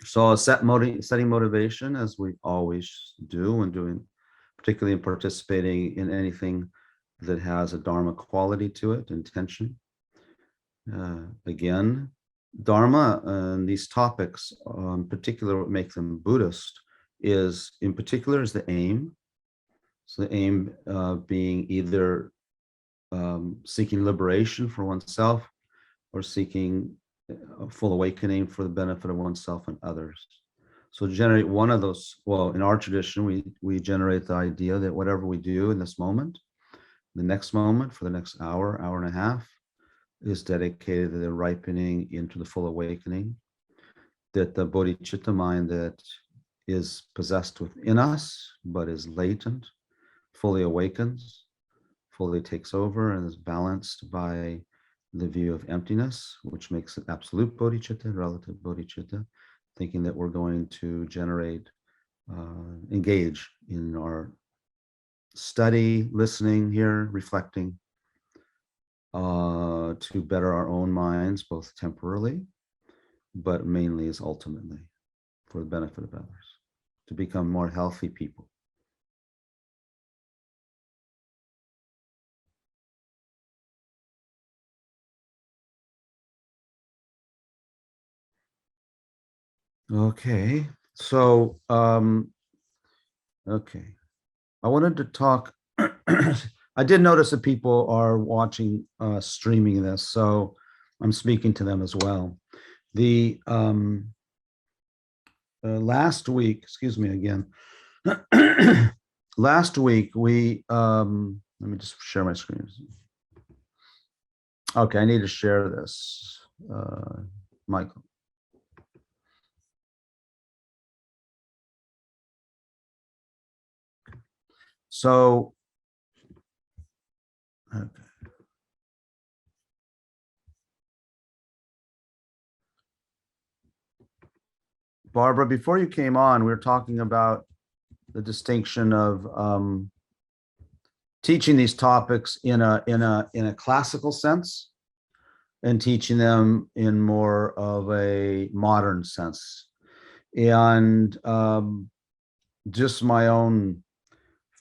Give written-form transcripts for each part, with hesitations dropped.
So setting motivation, as we always do when doing, particularly in participating in anything that has a Dharma quality to it, intention. Again, Dharma and these topics, in particular, what makes them Buddhist is, in particular, is the aim. So the aim being either seeking liberation for oneself or seeking a full awakening for the benefit of oneself and others. So generate one of those. Well, in our tradition, we generate the idea that whatever we do in this moment, the next moment, for the next hour, hour and a half, is dedicated to the ripening into the full awakening, that the bodhicitta mind that is possessed within us, but is latent, fully awakens, fully takes over, and is balanced by the view of emptiness, which makes it absolute bodhicitta, relative bodhicitta, thinking that we're going to generate, engage in our study, listening here, reflecting, to better our own minds, both temporarily, but mainly is ultimately for the benefit of others, to become more healthy people. Okay, so, okay. I wanted to talk, I did notice that people are watching, streaming this, so I'm speaking to them as well. The last week, excuse me again, last week we, let me just share my screen. Okay, I need to share this, Michael. So, okay. Barbara, before you came on, we were talking about the distinction of teaching these topics in a classical sense and teaching them in more of a modern sense. And just my own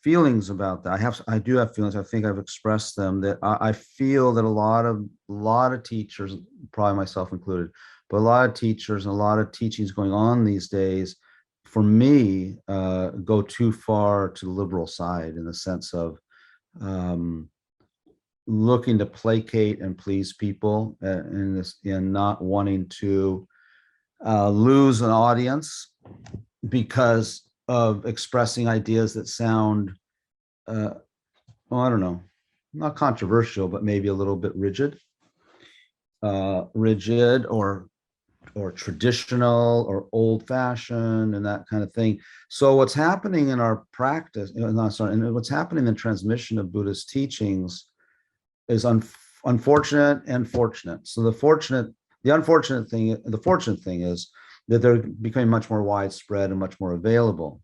feelings about that. I do have feelings. I think I've expressed them, that I feel that a lot of teachers, probably myself included, but a lot of teachers and a lot of teachings going on these days, for me, go too far to the liberal side, in the sense of looking to placate and please people, in not wanting to lose an audience because of expressing ideas that sound, well, I don't know, not controversial, but maybe a little bit rigid, or traditional or old-fashioned and that kind of thing. So what's happening in our practice, and what's happening in the transmission of Buddhist teachings is unfortunate and fortunate. So the fortunate thing is that they're becoming much more widespread and much more available.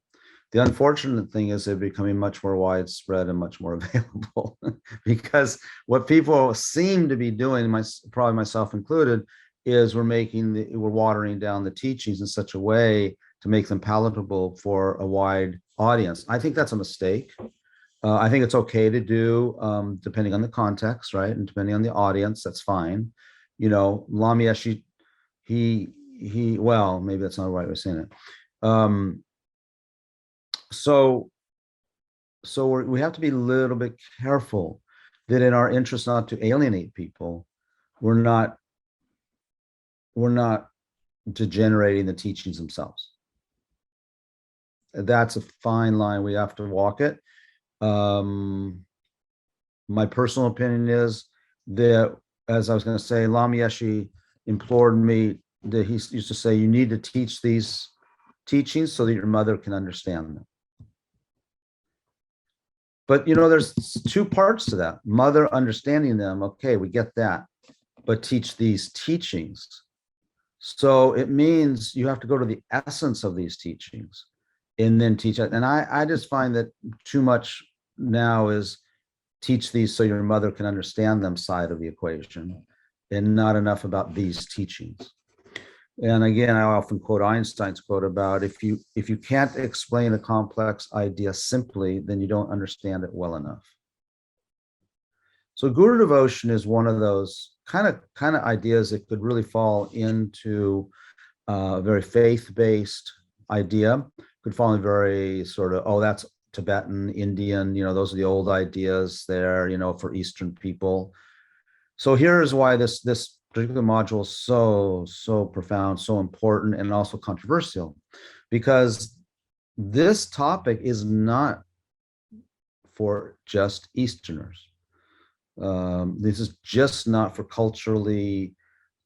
The unfortunate thing is they're becoming much more widespread and much more available because what people seem to be doing, probably myself included, is we're watering down the teachings in such a way to make them palatable for a wide audience. I think that's a mistake. I think it's okay to do, depending on the context, right? And depending on the audience, that's fine. You know, Lama Yeshe, well, maybe that's not the right way of saying it. So we have to be a little bit careful that in our interest not to alienate people, we're not degenerating the teachings themselves. That's a fine line. We have to walk it. My personal opinion is that, as I was going to say, Lama Yeshe implored me, that he used to say, you need to teach these teachings so that your mother can understand them. But, you know, there's two parts to that. Mother understanding them, okay, we get that, but teach these teachings. So it means you have to go to the essence of these teachings and then teach it. And I just find that too much now is teach these so your mother can understand them side of the equation, and not enough about these teachings. And again, I often quote Einstein's quote about if you can't explain a complex idea simply, then you don't understand it well enough. So guru devotion is one of those kind of ideas that could really fall into a very faith-based idea. Could fall in very sort of, oh, that's Tibetan, Indian, those are the old ideas there, for Eastern people. So here's why this particular module is so profound, so important, and also controversial, because this topic is not for just Easterners. This is just not for culturally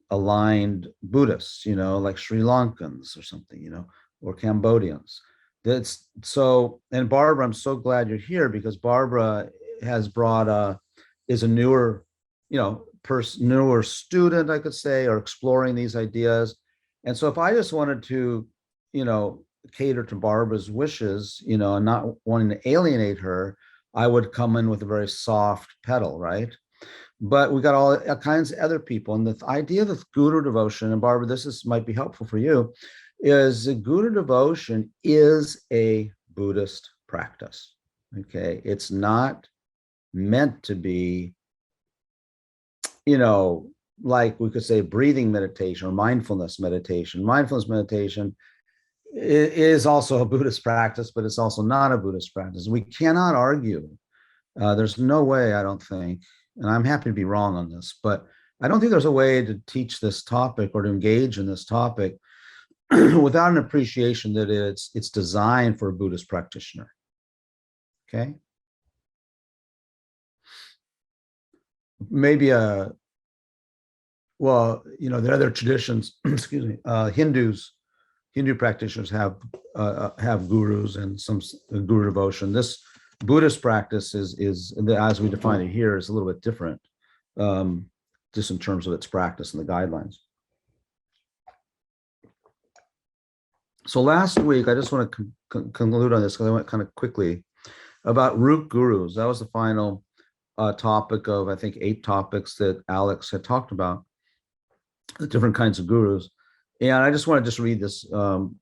aligned Buddhists, like Sri Lankans or something, or Cambodians. That's so. And Barbara, I'm so glad you're here, because Barbara has is a newer, newer student, I could say, or exploring these ideas. And so if I just wanted to, cater to Barbara's wishes, and not wanting to alienate her, I would come in with a very soft pedal, right? But we got all kinds of other people. And the idea of guru devotion, and Barbara, might be helpful for you, is guru devotion is a Buddhist practice. Okay. It's not meant to be, like we could say breathing meditation or mindfulness meditation. Mindfulness meditation is also a Buddhist practice, but it's also not a Buddhist practice. We cannot argue. There's no way, I don't think, and I'm happy to be wrong on this, but I don't think there's a way to teach this topic or to engage in this topic without an appreciation that it's designed for a Buddhist practitioner. Okay. Maybe there are other traditions, excuse me, Hindu practitioners have gurus and some guru devotion. This Buddhist practice is as we define it here, is a little bit different, just in terms of its practice and the guidelines. So last week, I just want to conclude on this because I went kind of quickly about root gurus. That was the final topic of, I think, 8 topics that Alex had talked about, the different kinds of gurus. And I just want to read this.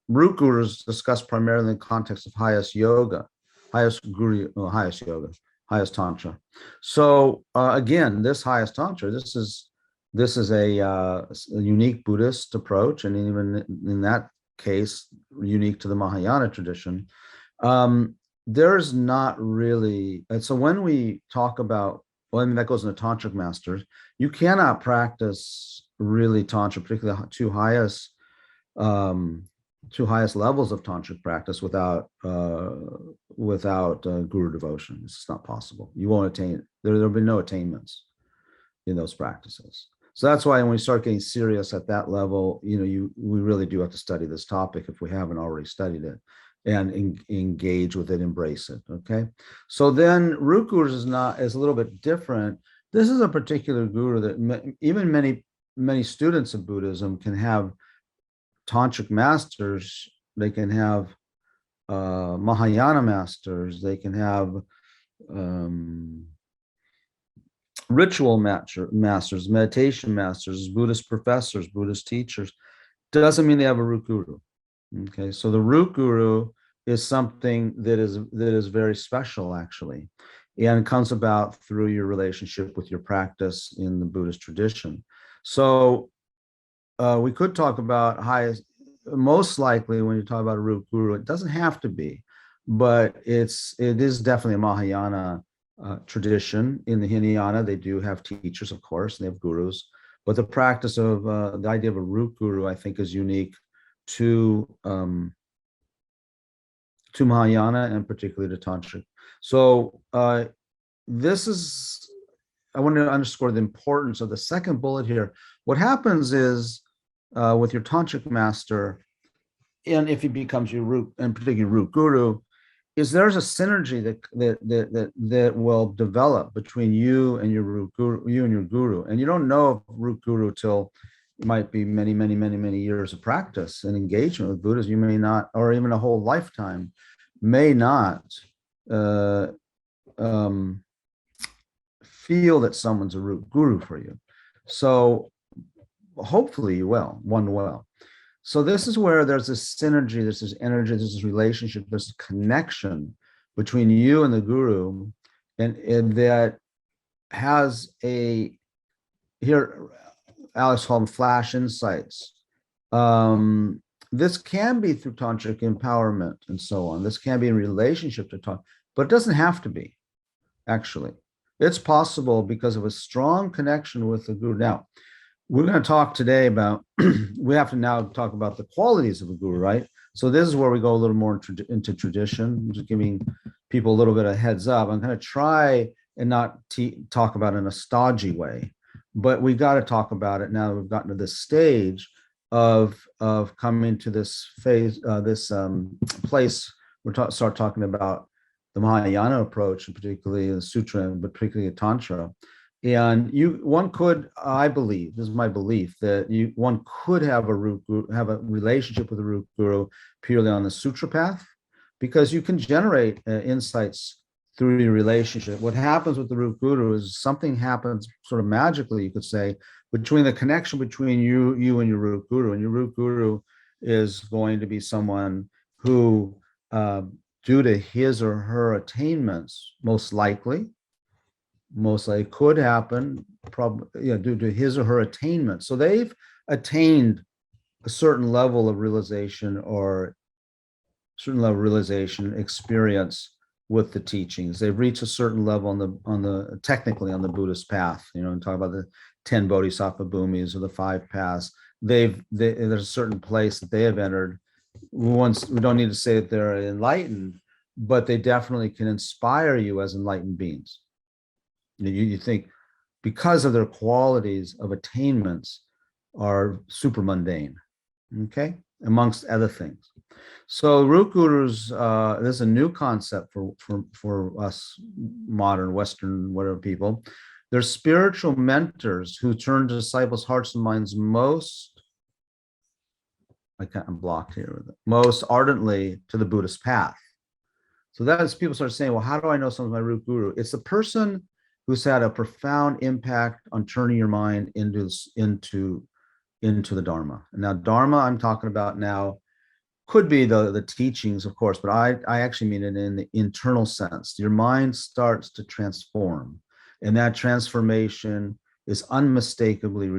Root gurus discussed primarily in the context of highest yoga, highest tantra. So again, this highest tantra, this is a unique Buddhist approach, and even in that case, unique to the Mahayana tradition. There's not really, and so when we talk about, that goes into tantric masters, you cannot practice really tantra, particularly the two highest levels of tantric practice without guru devotion. It's just not possible. You won't attain. There'll be no attainments in those practices. So that's why when we start getting serious at that level, we really do have to study this topic if we haven't already studied it, and engage with it, embrace it. Okay. So then root gurus is a little bit different. This is a particular guru that even many students of Buddhism can have tantric masters. They can have Mahayana masters. They can have ritual masters, meditation masters, Buddhist professors, Buddhist teachers. Doesn't mean they have a root guru. Okay, so the root guru is something that is very special, actually, and comes about through your relationship with your practice in the Buddhist tradition. So we could talk about highest. Most likely, when you talk about a root guru, it doesn't have to be, but it is definitely a Mahayana tradition. In the Hinayana, they do have teachers, of course, and they have gurus. But the practice of the idea of a root guru, I think, is unique to Mahayana and particularly to Tantra. So I want to underscore the importance of the second bullet here. What happens is with your tantric master, and if he becomes your root, and particularly root guru, is there's a synergy that will develop between you and your root guru, and you don't know root guru till it might be many, many, many, many years of practice and engagement with Buddhism. You may not, or even a whole lifetime, may not feel that someone's a root guru for you. So hopefully you will, one will. So this is where there's this synergy, there's this energy, there's this relationship, there's a connection between you and the guru, and that has a, here Alex called them flash insights. This can be through tantric empowerment and so on. This can be in relationship to tantra, but it doesn't have to be, actually. It's possible because of a strong connection with the guru. Now, we're going to talk today about, we have to now talk about the qualities of a guru, right? So this is where we go a little more into tradition. I'm just giving people a little bit of heads up. I'm going to try and not talk about it in a stodgy way, but we got to talk about it now that we've gotten to this stage of coming to this phase, this place. Start talking about the Mahayana approach, and particularly the sutra, but particularly the tantra. And one could, I believe, this is my belief, that one could have a root guru, have a relationship with a root guru purely on the sutra path, because you can generate insights through your relationship. What happens with the root guru is something happens sort of magically, you could say, between the connection between you and your root guru. And your root guru is going to be someone who, due to his or her attainments, most likely could happen, probably, due to his or her attainment. So they've attained a certain level of realization experience with the teachings. They've reached a certain level technically on the Buddhist path, and talk about the 10 bodhisattva bhumis or the 5 paths. There's a certain place that they have entered. We don't need to say that they're enlightened, but they definitely can inspire you as enlightened beings. You think, because of their qualities of attainments are super mundane, okay, amongst other things. So root gurus, this is a new concept for us modern Western whatever people. They're spiritual mentors who turn disciples' hearts and minds most ardently to the Buddhist path. So that is, people start saying, well, how do I know someone's my root guru? It's the person who's had a profound impact on turning your mind into the Dharma. And now Dharma I'm talking about now could be the teachings, of course, but I actually mean it in the internal sense. Your mind starts to transform, and that transformation is unmistakably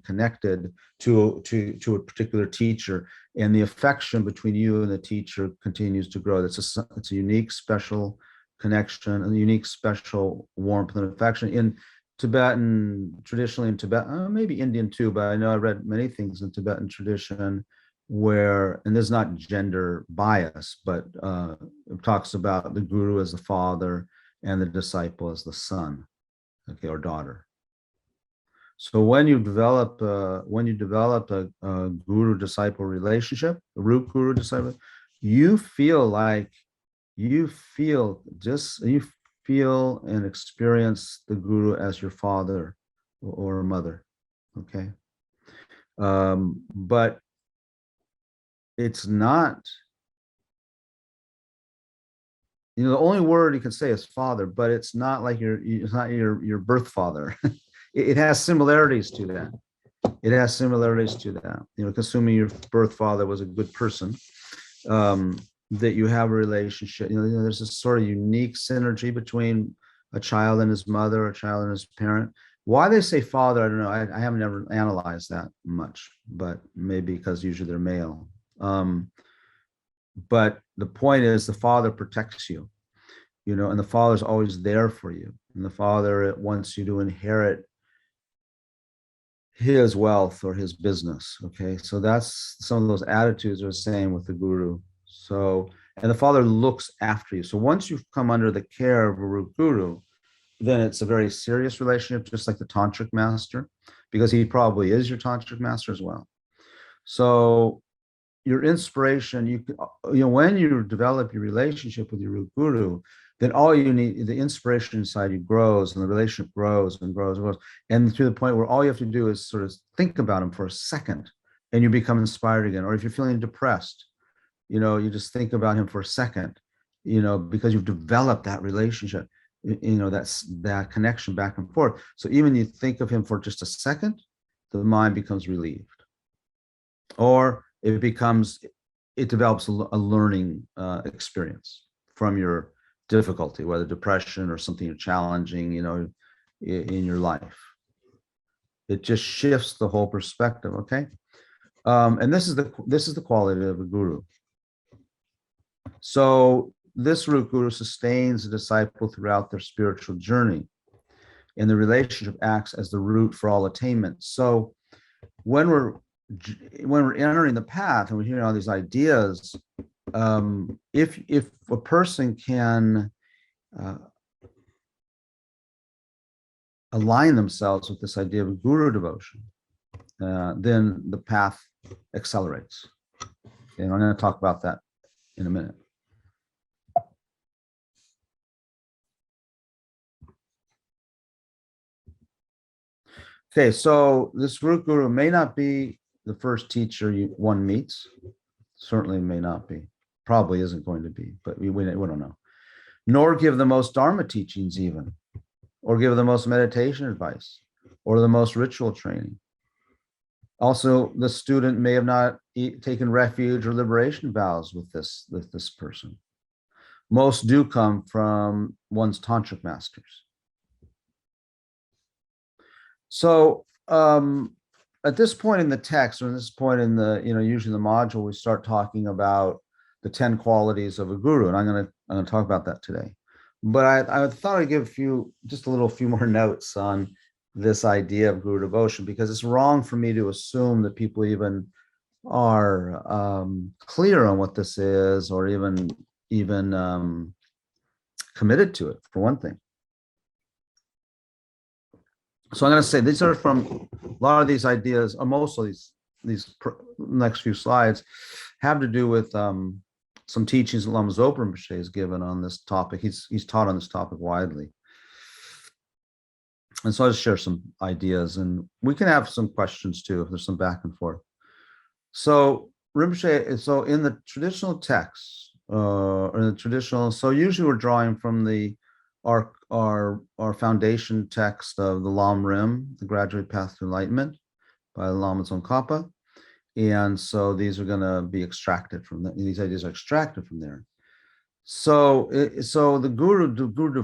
connected to a particular teacher, and the affection between you and the teacher continues to grow. It's a unique, special connection, a unique, special warmth and affection. In Tibetan, traditionally in Tibet, maybe Indian too, but I know I read many things in Tibetan tradition where, and there's not gender bias, but it talks about the guru as the father and the disciple as the son, okay, or daughter. So when you develop a guru-disciple relationship, a root guru-disciple, you feel and experience the guru as your father or mother, okay? But it's not, the only word you can say is father, but it's not like it's not your birth father. It has similarities to that. Assuming your birth father was a good person, that you have a relationship. There's a sort of unique synergy between a child and his mother, a child and his parent. Why they say father, I don't know. I haven't ever analyzed that much, but maybe because usually they're male. But the point is, the father protects you, and the father's always there for you. And the father wants you to inherit his wealth or his business. Okay. So that's some of those attitudes are the same with the guru. So, and the father looks after you. So once you've come under the care of a root guru, then it's a very serious relationship, just like the tantric master, because he probably is your tantric master as well. So your inspiration, when you develop your relationship with your root guru, then all you need, the inspiration inside you grows, and the relationship grows and grows and grows, and to the point where all you have to do is sort of think about him for a second, and you become inspired again. Or if you're feeling depressed, you just think about him for a second, because you've developed that relationship, that's that connection back and forth. So even you think of him for just a second, the mind becomes relieved. Or it develops a learning experience from your difficulty, whether depression or something you're challenging, in your life. It just shifts the whole perspective. Okay. And this is the quality of a guru. So this root guru sustains the disciple throughout their spiritual journey, and the relationship acts as the root for all attainment. So when we're entering the path and we're hearing all these ideas, if a person can align themselves with this idea of guru devotion, then the path accelerates. And I'm going to talk about that in a minute. Okay, so this root guru may not be the first teacher one meets. Certainly may not be. Probably isn't going to be, but we don't know. Nor give the most Dharma teachings even, or give the most meditation advice, or the most ritual training. Also, the student may have not taken refuge or liberation vows with this person. Most do come from one's tantric masters. So at this point in the text, or at this point in the, usually the module, we start talking about the 10 qualities of a guru, and I'm going to talk about that today. But I thought I'd give few more notes on this idea of guru devotion, because it's wrong for me to assume that people even are clear on what this is, or even committed to it, for one thing. So I'm going to say these are from a lot of these ideas, or most of these next few slides have to do with some teachings that Lama Zopa Rinpoche has given on this topic. He's taught on this topic widely. And so I'll just share some ideas, and we can have some questions too if there's some back and forth. So Rinpoche, so in the traditional texts, so usually we're drawing from our foundation text of the Lam Rim, The Graduate Path to Enlightenment by Lama Tsongkhapa. And so these are going to be extracted from that. These ideas are extracted from there. So the guru,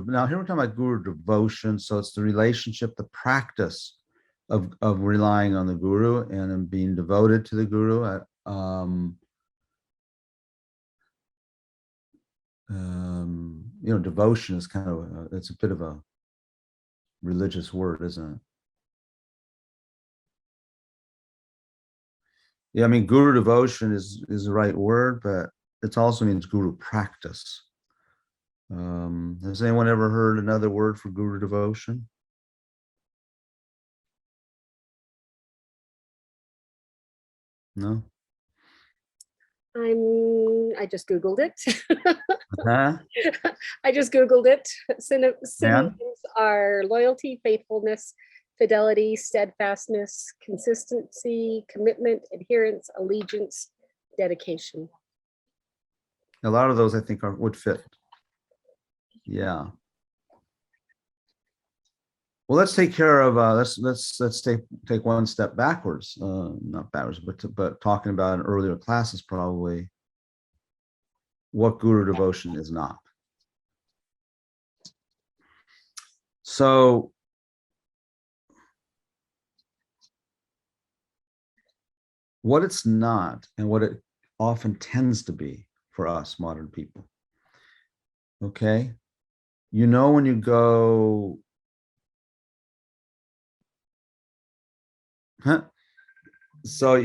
now here we're talking about guru devotion. So it's the relationship, the practice of relying on the guru and being devoted to the guru. Devotion is kind of it's a bit of a religious word, isn't it? Yeah, I mean, guru devotion is the right word, but it also means guru practice. Has anyone ever heard another word for guru devotion? No? I just Googled it. Huh? I just Googled it. Synonyms are loyalty, faithfulness, fidelity, steadfastness, consistency, commitment, adherence, allegiance, dedication. A lot of those I think would fit. Yeah. Well, let's take care of let's take one step backwards, not backwards, but talking about in earlier classes probably what guru devotion is not. So what it's not, and what it often tends to be for us modern people. Okay, when you go. So,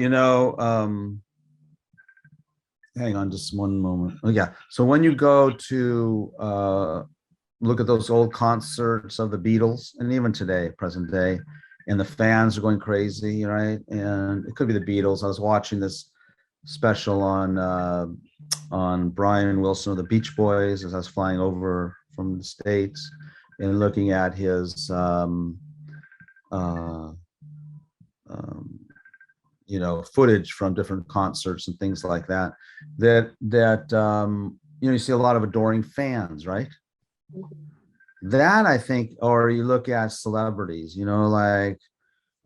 hang on just one moment. Oh, yeah. So when you go to look at those old concerts of the Beatles, and even today, present day, and the fans are going crazy, right? And it could be the Beatles. I was watching this special on Brian Wilson of the Beach Boys as I was flying over from the States and looking at his footage from different concerts and things like that you see a lot of adoring fans, right? That I think, or you look at celebrities, like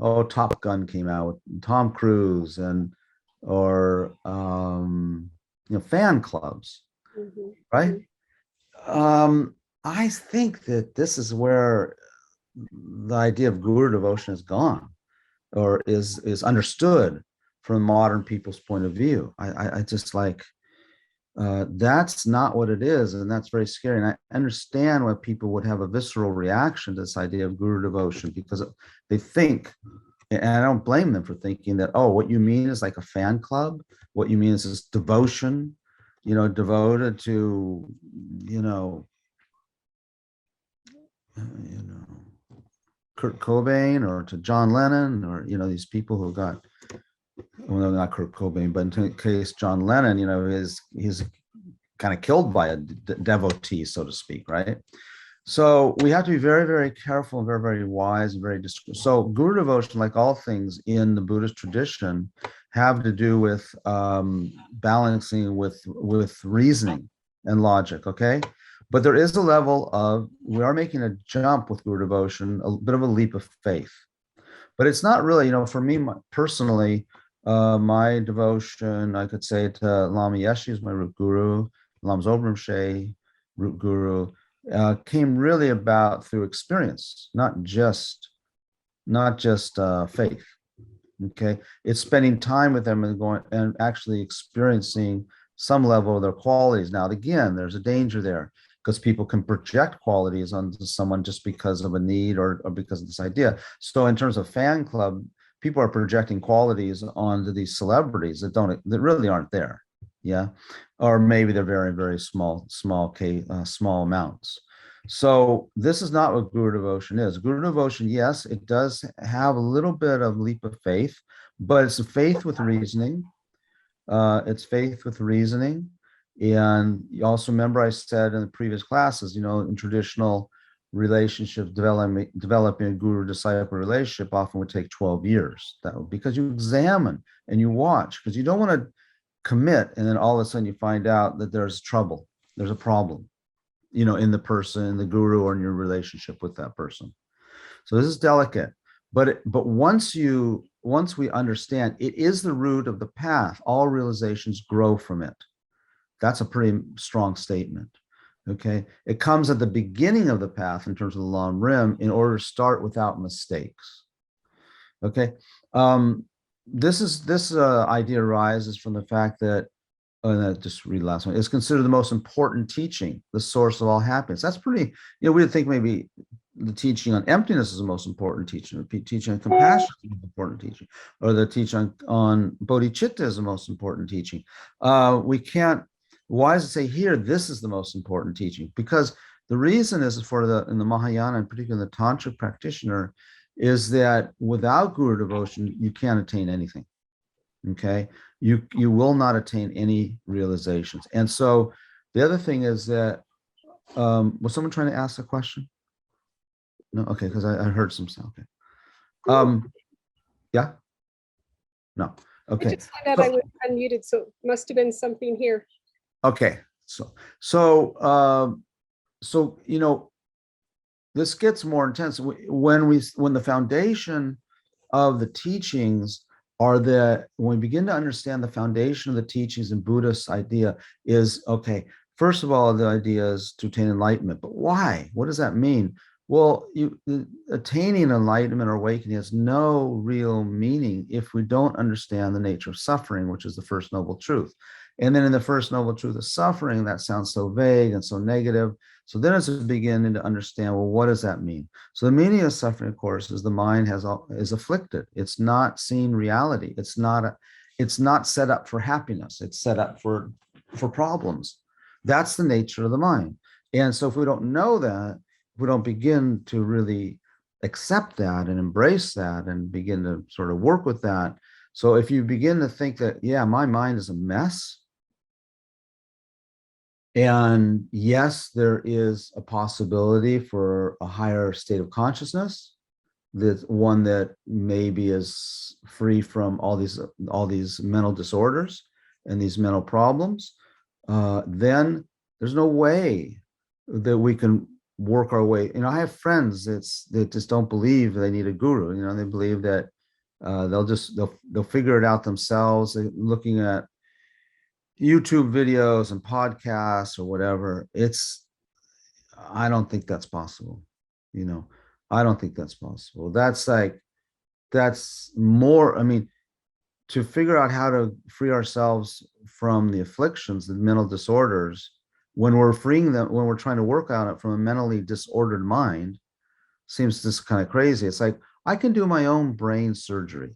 Top Gun came out with Tom Cruise, and or fan clubs, right? I think that this is where the idea of guru devotion is gone, or is understood from modern people's point of view. I just like, that's not what it is, and that's very scary. And I understand why people would have a visceral reaction to this idea of guru devotion, because they think, and I don't blame them for thinking that, oh, what you mean is like a fan club. What you mean is this devotion, devoted to, you know, Kurt Cobain, or to John Lennon, or these people who got, well, no, not Kurt Cobain, but in case John Lennon, he's kind of killed by a devotee, so to speak, right? So we have to be very, very careful and very, very wise and very discreet. So guru devotion, like all things in the Buddhist tradition, have to do with balancing with reasoning and logic. Okay, but there is a level of, we are making a jump with guru devotion, a bit of a leap of faith. But it's not really, for me personally, my devotion, I could say, to Lama Yeshe is my root guru, Lama Zopa Rinpoche, root guru, came really about through experience, not just faith. Okay, it's spending time with them and going and actually experiencing some level of their qualities. Now, again, there's a danger there, because people can project qualities onto someone just because of a need, or because of this idea. So in terms of fan club, people are projecting qualities onto these celebrities that really aren't there. Yeah. Or maybe they're very, very small amounts. So this is not what guru devotion is. Guru devotion, yes, it does have a little bit of leap of faith, but it's a faith with reasoning. It's faith with reasoning. And you also remember I said in the previous classes, in traditional relationships, developing a guru-disciple relationship often would take 12 years. Because you examine and you watch, because you don't want to commit and then all of a sudden you find out that there's trouble, there's a problem, in the person, the guru, or in your relationship with that person. So this is delicate, but once we understand it is the root of the path, all realizations grow from it. That's a pretty strong statement. Okay, it comes at the beginning of the path in terms of the long rim, in order to start without mistakes. Okay, this idea arises from the fact that, just read the last one, is considered the most important teaching, the source of all happiness. That's pretty, we would think maybe the teaching on emptiness is the most important teaching, the teaching on compassion is the most important teaching, or the teaching on bodhicitta is the most important teaching. We can't, why does it say here, this is the most important teaching? Because the reason is, in the Mahayana, and particularly the Tantric practitioner, is that without guru devotion, you can't attain anything. Okay, you will not attain any realizations. And so the other thing is that, was someone trying to ask a question? No, okay, because I heard some sound. Okay. Yeah. No. Okay. I just found out I was unmuted, so it must have been something here. Okay. So this gets more intense when the foundation of the teachings are that, when we begin to understand the foundation of the teachings in Buddhist idea is, okay, first of all, the idea is to attain enlightenment. But why? What does that mean? Well, attaining enlightenment or awakening has no real meaning if we don't understand the nature of suffering, which is the first noble truth. And then in the first noble truth of suffering, that sounds so vague and so negative. So then it's beginning to understand, well, what does that mean? So the meaning of suffering, of course, is the mind is afflicted. It's not seeing reality. It's not set up for happiness. It's set up for problems. That's the nature of the mind. And so if we don't know that, we don't begin to really accept that and embrace that and begin to sort of work with that. So if you begin to think that, yeah, my mind is a mess, and yes, there is a possibility for a higher state of consciousness, that one that maybe is free from all these mental disorders and these mental problems, then there's no way that we can work our way. I have friends that just don't believe they need a guru. They believe that They'll figure it out themselves, looking at YouTube videos and podcasts or whatever. I don't think that's possible. I don't think that's possible. That's more, I mean, to figure out how to free ourselves from the afflictions, the mental disorders, when we're freeing them, when we're trying to work on it from a mentally disordered mind, seems just kind of crazy. It's like, I can do my own brain surgery,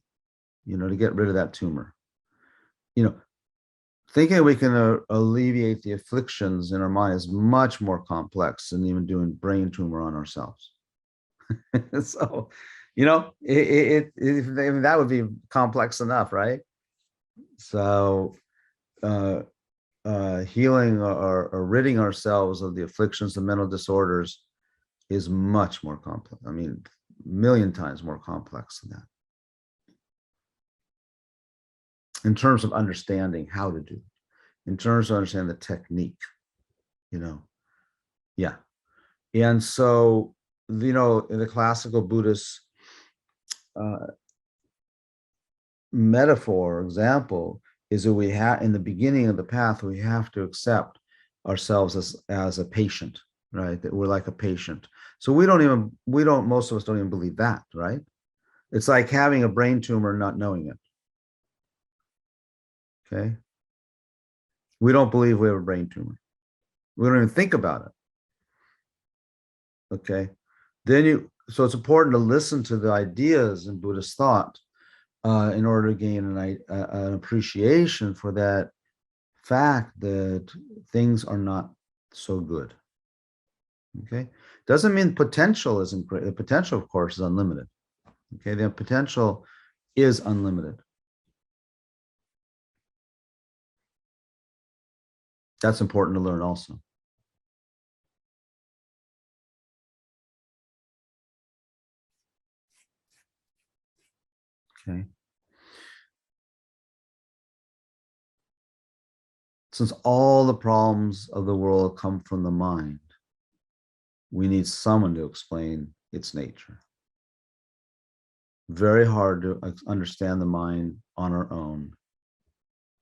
to get rid of that tumor. Thinking we can alleviate the afflictions in our mind is much more complex than even doing brain tumor on ourselves. So, that would be complex enough, right? So, healing or ridding ourselves of the afflictions, the mental disorders, is much more complex. I mean, a million times more complex than that. In terms of understanding how to do it, in terms of understanding the technique, yeah. And so, in the classical Buddhist metaphor example is that we have, in the beginning of the path, we have to accept ourselves as a patient, right? That we're like a patient. So most of us don't even believe that, right? It's like having a brain tumor and not knowing it. Okay. We don't believe we have a brain tumor. We don't even think about it. Okay. So it's important to listen to the ideas in Buddhist thought in order to gain an appreciation for that fact that things are not so good. Okay. Doesn't mean potential isn't great. The potential, of course, is unlimited. Okay. The potential is unlimited. That's important to learn also. Okay. Since all the problems of the world come from the mind, we need someone to explain its nature. Very hard to understand the mind on our own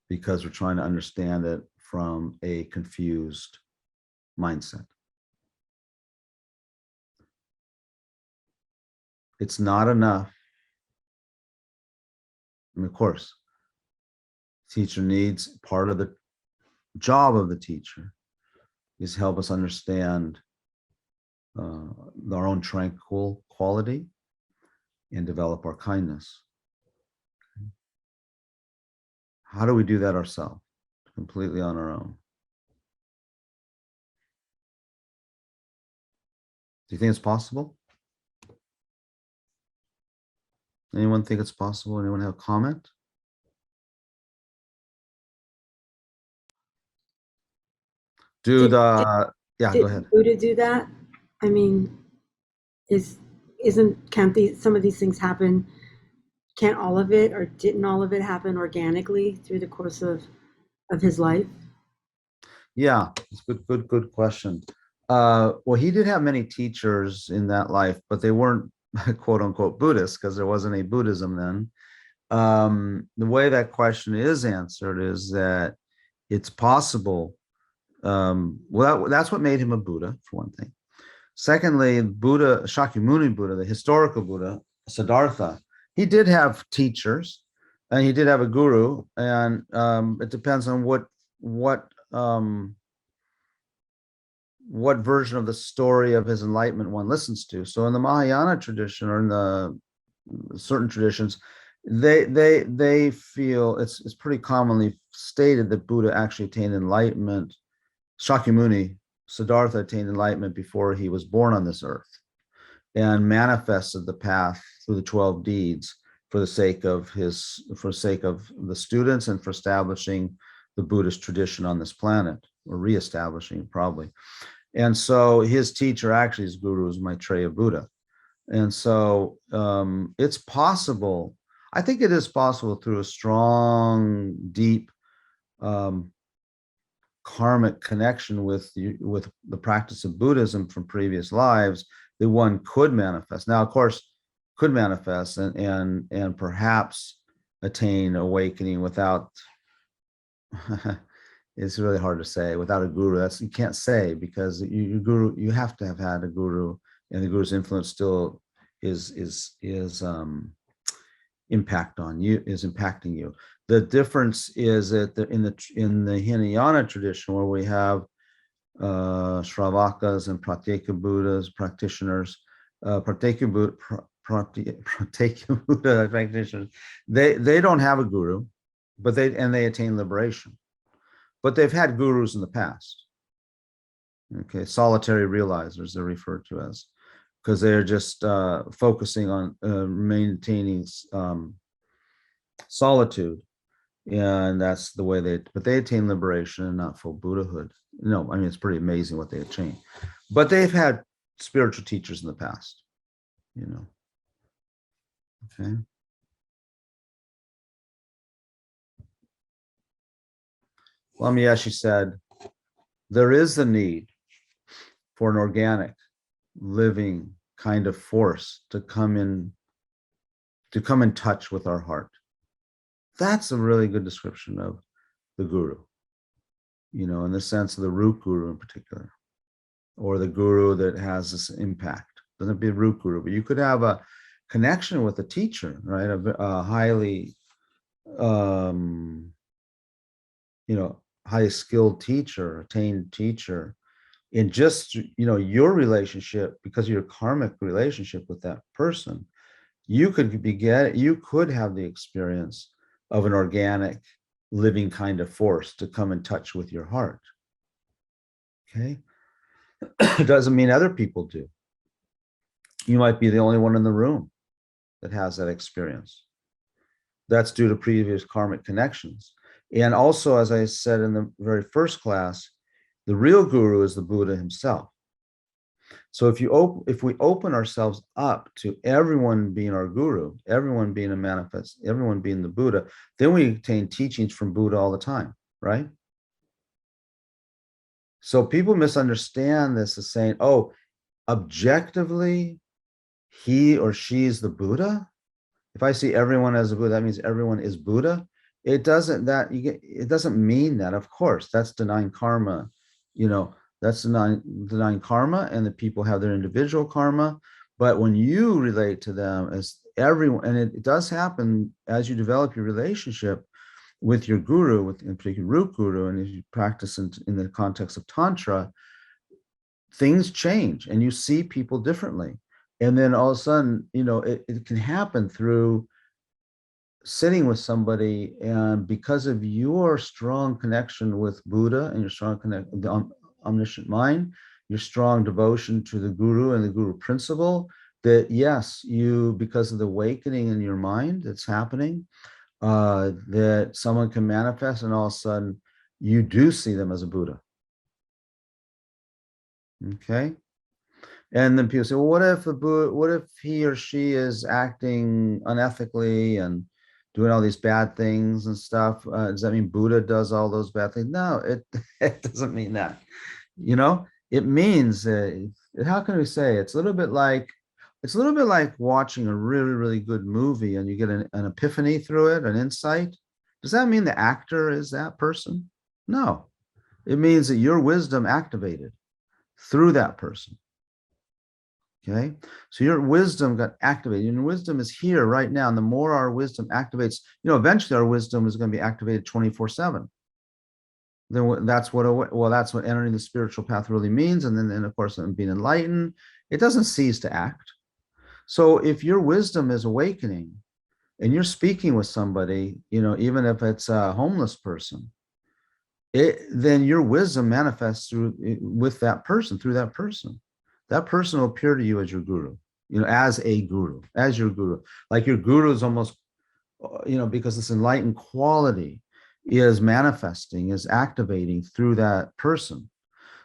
because we're trying to understand it from a confused mindset. It's not enough. And of course, teacher needs, part of the job of the teacher is help us understand our own tranquil quality and develop our kindness. How do we do that ourselves? Completely on our own. Do you think it's possible? Anyone think it's possible? Anyone have a comment? Did Yeah, go ahead. Buddha do that? I mean, can't some of these things happen? Can't all of it, or didn't all of it happen organically through the course of his life? Yeah, it's good question. Well, he did have many teachers in that life, but they weren't quote unquote Buddhists because there wasn't a Buddhism then. The way that question is answered is that it's possible. Well, that's what made him a Buddha, for one thing. Secondly, Buddha, Shakyamuni Buddha, the historical Buddha, Siddhartha, he did have teachers and he did have a guru, and it depends on what version of the story of his enlightenment one listens to. So in the Mahayana tradition, or in the certain traditions, they feel it's pretty commonly stated that Buddha actually attained enlightenment. Shakyamuni, Siddhartha, attained enlightenment before he was born on this earth, and manifested the path through the 12 deeds for the sake of the students and for establishing the Buddhist tradition on this planet, or reestablishing probably. And so his teacher, actually his guru, is Maitreya Buddha. And so it's possible, I think it is possible, through a strong, deep karmic connection with the practice of Buddhism from previous lives, that one could manifest. Now, of course, could manifest and perhaps attain awakening without it's really hard to say without a guru. That's, you can't say, because you have to have had a guru, and the guru's influence still is impacting you. The difference is that in the Hinayana tradition, where we have Shravakas and Pratyeka Buddhas, practitioners, Pratyeka Buddha practitioners, they don't have a guru, but they attain liberation. But they've had gurus in the past. Okay, solitary realizers they're referred to as, because they're just focusing on maintaining solitude, and that's the way but they attain liberation and not full Buddhahood. No, I mean, it's pretty amazing what they attain. But they've had spiritual teachers in the past, you know. Okay. Lama Yeshe said, there is the need for an organic, living kind of force to come in touch with our heart. That's a really good description of the guru, you know, in the sense of the root guru in particular, or the guru that has this impact. Doesn't be a root guru, but you could have a connection with a teacher, right? A highly, you know, highly skilled teacher, attained teacher, in just, you know, your relationship, because of your karmic relationship with that person, you could have the experience of an organic, living kind of force to come in touch with your heart. Okay. It doesn't mean other people do. You might be the only one in the room that has that experience. That's due to previous karmic connections. And also, as I said in the very first class, the real guru is the Buddha himself. So if we open ourselves up to everyone being our guru, everyone being a manifest, everyone being the Buddha, then we obtain teachings from Buddha all the time, right? So people misunderstand this as saying, oh, objectively, he or she is the Buddha. If I see everyone as a Buddha, that means everyone is Buddha. It doesn't mean that, of course. That's denying karma, you know. That's denying karma, and the people have their individual karma. But when you relate to them as everyone, and it does happen as you develop your relationship with your guru, with in particular root guru, and as you practice in the context of Tantra, things change and you see people differently. And then all of a sudden, you know, it can happen through sitting with somebody, and because of your strong connection with Buddha and your strong omniscient mind, your strong devotion to the guru and the guru principle, that yes, you, because of the awakening in your mind that's happening, that someone can manifest, and all of a sudden you do see them as a Buddha. Okay. And then people say, well, what if he or she is acting unethically and doing all these bad things and stuff? Does that mean Buddha does all those bad things? No, it doesn't mean that. You know, it means, how can we say, it's a little bit like watching a really, really good movie and you get an epiphany through it, an insight. Does that mean the actor is that person? No, it means that your wisdom activated through that person. Okay, so your wisdom got activated, and wisdom is here right now. And the more our wisdom activates, you know, eventually our wisdom is going to be activated 24/7. Then that's what entering the spiritual path really means. And then of course, being enlightened, it doesn't cease to act. So if your wisdom is awakening and you're speaking with somebody, you know, even if it's a homeless person, then your wisdom manifests through that person. That person will appear to you as your guru, you know, as your guru. Like your guru is almost, you know, because this enlightened quality is manifesting, is activating through that person.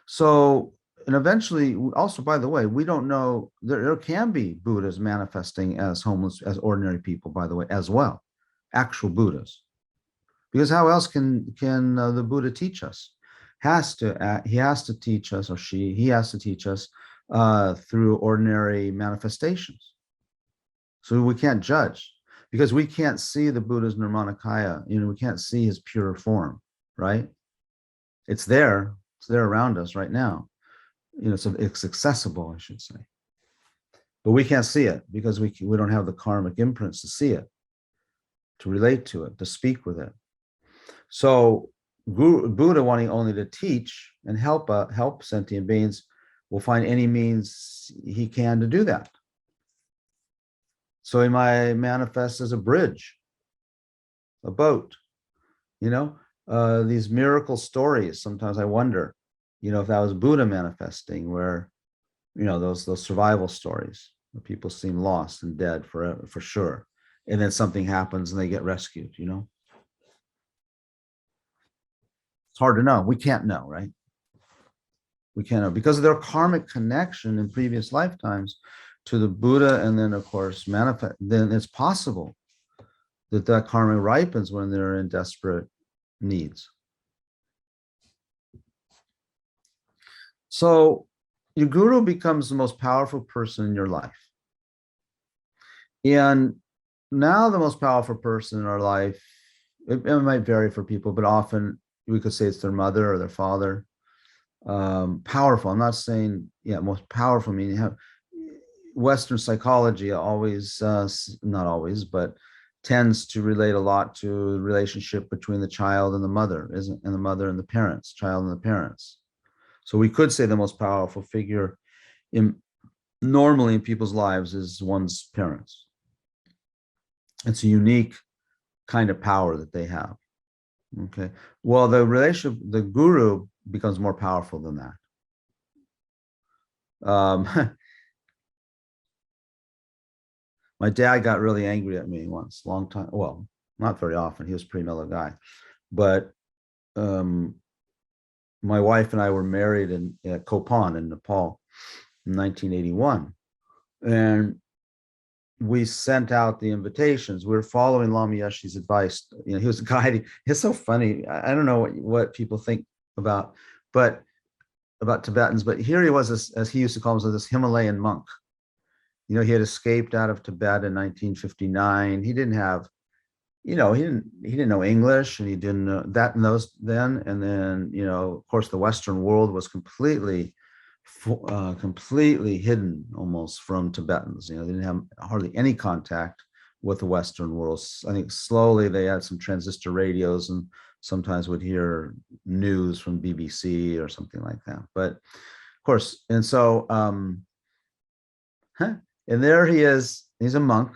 So, and eventually, also, by the way, we don't know, there can be Buddhas manifesting as homeless, as ordinary people, by the way, as well, actual Buddhas. Because how else can the Buddha teach us? He has to teach us, or he has to teach us through ordinary manifestations. So we can't judge because we can't see the Buddha's Nirmanakaya. We can't see his pure form, right? It's there around us right now. So it's accessible, I should say. But we can't see it because we don't have the karmic imprints to see it, to relate to it, to speak with it. So Buddha, wanting only to teach and help sentient beings, will find any means he can to do that. So he might manifest as a bridge, a boat, these miracle stories. Sometimes I wonder, if that was Buddha manifesting, where, those survival stories where people seem lost and dead for sure. And then something happens and they get rescued, It's hard to know. We can't know, right? We can't know because of their karmic connection in previous lifetimes to the Buddha, and then of course manifest. Then it's possible that karma ripens when they're in desperate needs. So your guru becomes the most powerful person in your life, and now the most powerful person in our life, it might vary for people, but often we could say it's their mother or their father. Powerful. I'm not saying, most powerful, meaning you have Western psychology always, not always, but tends to relate a lot to the relationship between the child and the mother, and the mother and the parents, child and the parents. So we could say the most powerful figure normally in people's lives is one's parents. It's a unique kind of power that they have. Okay. Well, the guru becomes more powerful than that. My dad got really angry at me once, long time. Well, not very often. He was a pretty mellow guy, but my wife and I were married at Cayton in Nepal in 1981, and we sent out the invitations. We were following Lama Yeshe's advice. He was guiding. It's so funny. I don't know what people think about Tibetans, but here he was, as he used to call himself, this Himalayan monk. He had escaped out of Tibet in 1959. He didn't have, he didn't know English, and he didn't know that in those then. And then, of course, the Western world was completely hidden almost from Tibetans. They didn't have hardly any contact with the Western world. I think slowly they had some transistor radios and sometimes would hear news from BBC or something like that. But of course, and so, and there he is. He's a monk,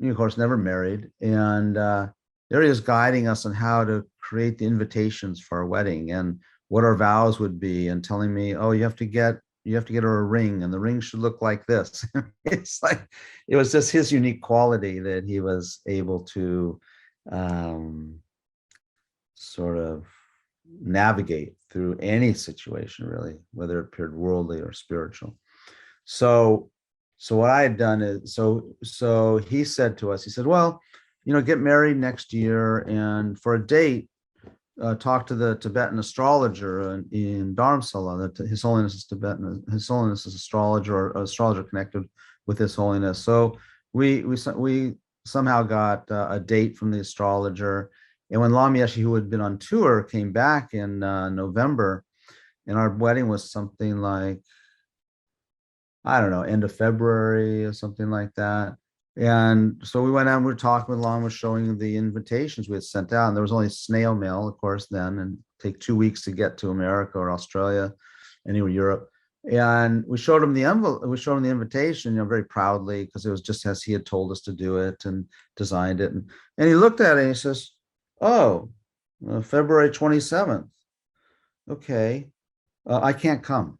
of course, never married, and there he is guiding us on how to create the invitations for our wedding and what our vows would be, and telling me, oh, you have to get her a ring, and the ring should look like this. It's like, it was just his unique quality that he was able to sort of navigate through any situation, really, whether it appeared worldly or spiritual. So what I had done is, so he said to us, he said, well, get married next year, and for a date, talk to the Tibetan astrologer in Dharamsala. That His Holiness is Tibetan. His Holiness is astrologer connected with His Holiness. So we somehow got a date from the astrologer. And when Lama Yeshe, who had been on tour, came back in November, and our wedding was something like, I don't know, end of February or something like that. And so we went out and we were talking with Lama, showing the invitations we had sent out. And there was only snail mail, of course, then, and take 2 weeks to get to America or Australia, anywhere Europe. And we showed him the envelope, we showed him the invitation, very proudly, because it was just as he had told us to do it and designed it. And he looked at it and he says, oh, February 27th. Okay, I can't come.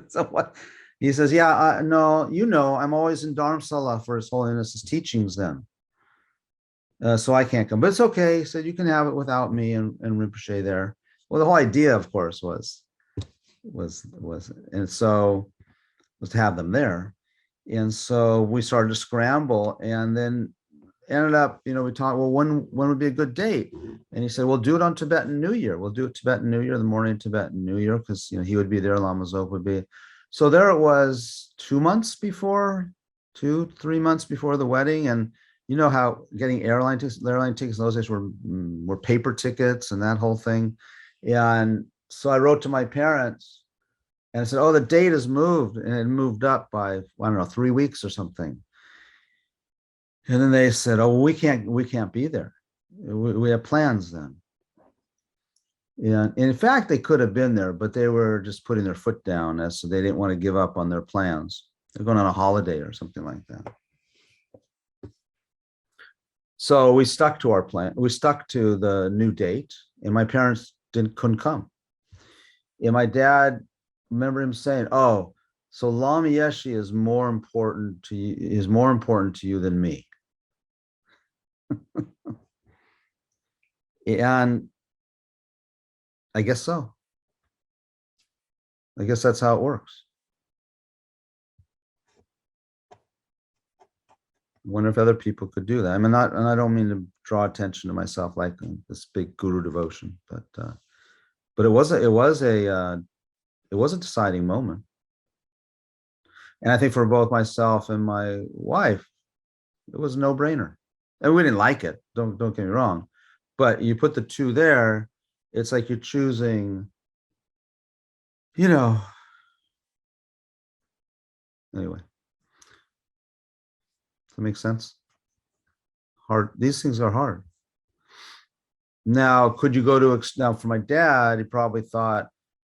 So what? He says, yeah, no, I'm always in Dharamsala for His Holiness's teachings then. So I can't come, but it's okay. He said, you can have it without me and Rinpoche there. Well, the whole idea, of course, was and so was to have them there. And so we started to scramble, and then ended up, we talked, well, when would be a good date? And he said, we'll do it on Tibetan New Year. We'll do it Tibetan New Year, the morning of Tibetan New Year, because, he would be there, Lama Zopa would be. So there it was 2 months before, 3 months before the wedding. And you know how getting airline tickets in those days were paper tickets and that whole thing. And so I wrote to my parents and I said, oh, the date has moved, and it moved up by, I don't know, 3 weeks or something. And then they said, oh, well, we can't be there. We have plans then. And in fact, they could have been there, but they were just putting their foot down, as so they didn't want to give up on their plans. They're going on a holiday or something like that. So we stuck to our plan. We stuck to the new date, and my parents couldn't come. And my dad, remember him saying, "Oh, so Lama Yeshe is more important to you than me." And I guess so. I guess that's how it works. I wonder if other people could do that. I mean, and I don't mean to draw attention to myself like this big guru devotion, but it was a deciding moment. And I think for both myself and my wife, it was a no-brainer. And we didn't like it. Don't get me wrong, but you put the two there, it's like you're choosing, anyway. Does that make sense? Hard. These things are hard. Now, could you go to, now for my dad, he probably thought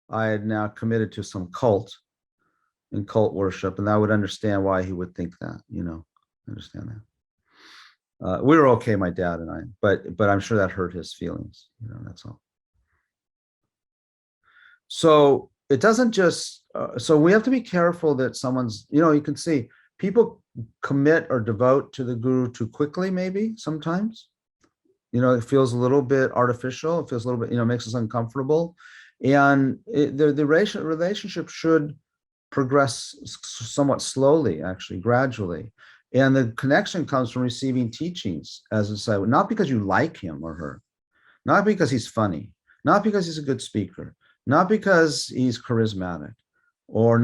I had now committed to some cult and cult worship, and I would understand why he would think that, understand that. We were okay, my dad and I, but I'm sure that hurt his feelings, that's all. So it doesn't just, so we have to be careful that someone's, you can see people commit or devote to the guru too quickly, maybe sometimes. It feels a little bit artificial. It feels a little bit, makes us uncomfortable. And the relationship should progress somewhat slowly, actually, gradually. And the connection comes from receiving teachings, as I said, not because you like him or her, not because he's funny, not because he's a good speaker, not because he's charismatic, or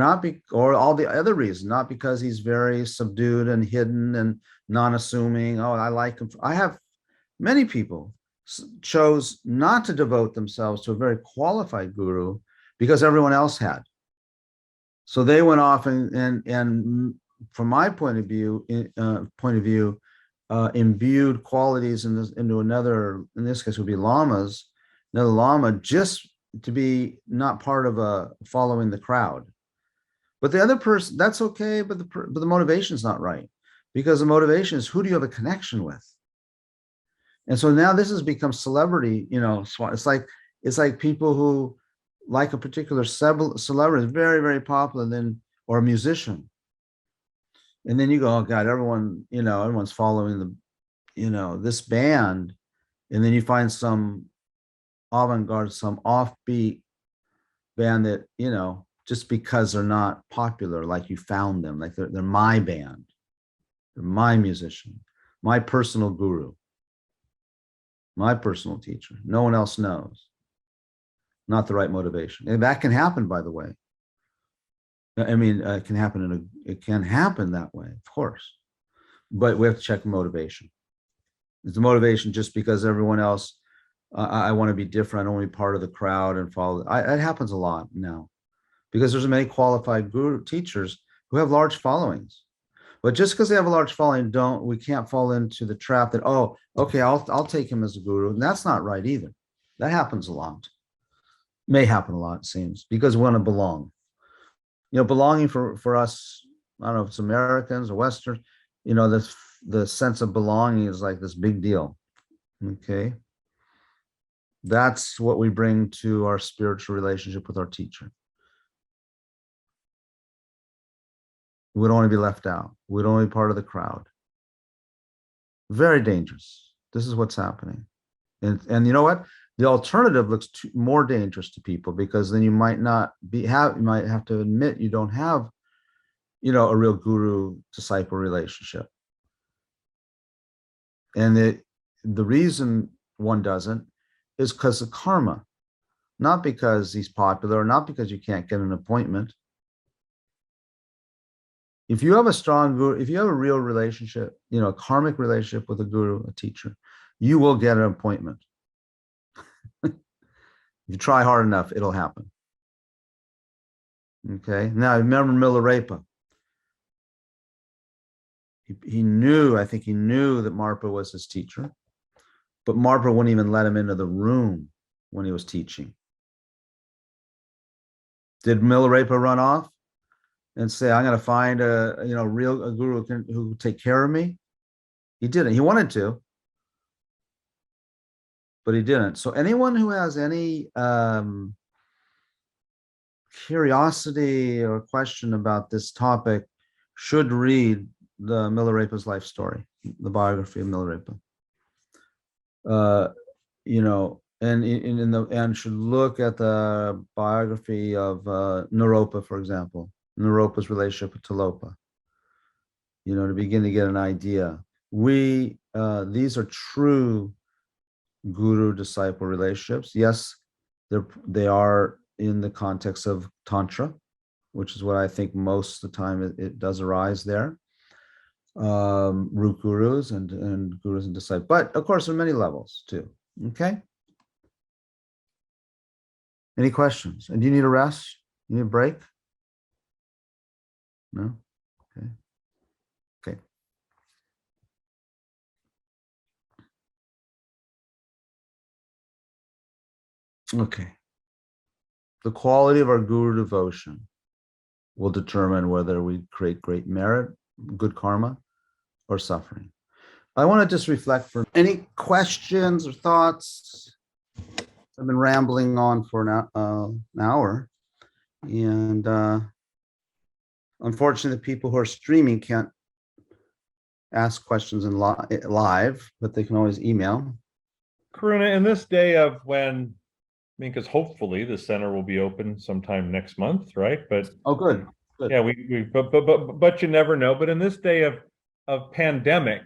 or all the other reasons, not because he's very subdued and hidden and non-assuming. Oh, I like him. I have many people chose not to devote themselves to a very qualified guru because everyone else had. So they went off and from my point of view, imbued qualities into another, in this case would be another lama, just to be not part of following the crowd. But the other person, that's okay, but the motivation is not right, because the motivation is, who do you have a connection with? And so now this has become celebrity, it's like people who like a particular celebrity is very, very popular, or a musician. And then you go, oh God, everyone's following this band. And then you find some avant-garde, some offbeat band that, just because they're not popular, like you found them, like they're my band, they're my musician, my personal guru, my personal teacher. No one else knows. Not the right motivation. And that can happen, by the way. I mean, it can happen that way, of course. But we have to check motivation. Is the motivation just because everyone else, I want to be different, I don't want to be part of the crowd and follow? It happens a lot now, because there's many qualified guru teachers who have large followings. But just because they have a large following, we can't fall into the trap that, oh, okay, I'll take him as a guru. And that's not right either. That happens a lot. May happen a lot, it seems, because we want to belong. Belonging for us, I don't know if it's Americans or Western, the sense of belonging is like this big deal. Okay. That's what we bring to our spiritual relationship with our teacher. We don't want to be left out. We don't want to be part of the crowd. Very dangerous. This is what's happening. And you know what? The alternative looks more dangerous to people, because then you might you might have to admit you don't have, a real guru-disciple relationship. And the reason one doesn't is because of karma, not because he's popular, or not because you can't get an appointment. If you have a strong guru, if you have a real relationship, a karmic relationship with a guru, a teacher, you will get an appointment. If you try hard enough, it'll happen. Okay. Now, remember Milarepa. I think he knew that Marpa was his teacher, but Marpa wouldn't even let him into the room when he was teaching. Did Milarepa run off and say, I'm going to find a guru who will take care of me? He didn't. He wanted to, but he didn't. So anyone who has any curiosity or question about this topic should read the Milarepa's life story, the biography of Milarepa. And should look at the biography of Naropa, for example, Naropa's relationship with Tilopa, to begin to get an idea. These are true guru-disciple relationships. Yes, they are in the context of Tantra, which is what I think most of the time it does arise there. Root gurus and gurus and disciples, but of course, there are many levels too. Okay. Any questions? And do you need a rest? You need a break? No? Okay. Okay. Okay. The quality of our guru devotion will determine whether we create great merit, good karma, or suffering. I want to just reflect for any questions or thoughts. I've been rambling on for an hour, and unfortunately, the people who are streaming can't ask questions in live, but they can always email. Karuna, in this day of when, because hopefully the center will be open sometime next month, right? But good. Yeah, but you never know. But in this day of pandemic,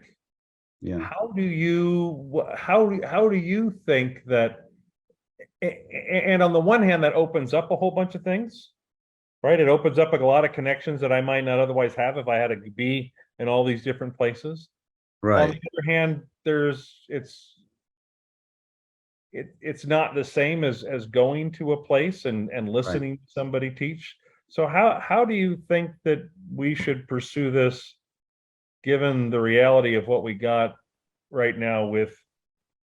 yeah, how do you think that? And on the one hand, that opens up a whole bunch of things, right? It opens up a lot of connections that I might not otherwise have if I had to be in all these different places. Right. On the other hand, it's not the same as going to a place and listening to somebody teach. So how do you think that we should pursue this, given the reality of what we got right now with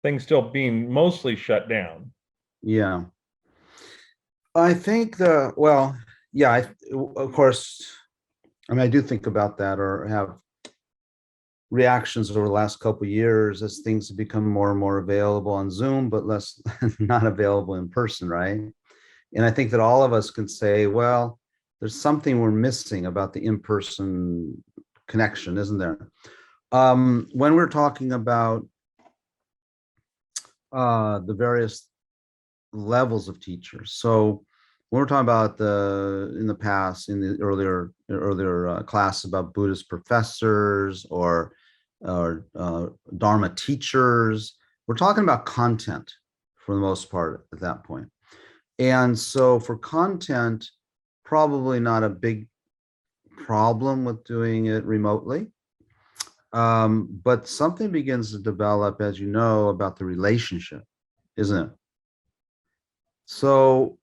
things still being mostly shut down? Yeah. I think of course, I do think about that, or have reactions over the last couple of years as things have become more and more available on Zoom, but less not available in person, right? And I think that all of us can say, well, there's something we're missing about the in-person connection, isn't there? When we're talking about the various levels of teachers, so when we're talking about in the earlier class about Buddhist professors or Dharma teachers, we're talking about content for the most part at that point. And so for content, probably not a big problem with doing it remotely. But something begins to develop, as you know, about the relationship, isn't it? So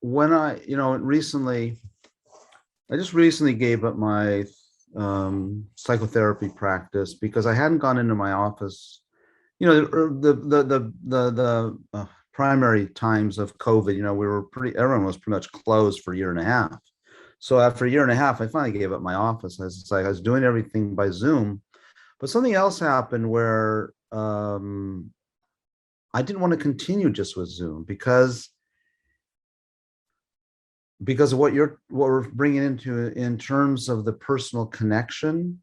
when I just recently gave up my psychotherapy practice because I hadn't gone into my office. The primary times of COVID, everyone was pretty much closed for a year and a half. So after a year and a half, I finally gave up my office. I was doing everything by Zoom, but something else happened where I didn't want to continue just with Zoom because of what we're bringing into in terms of the personal connection.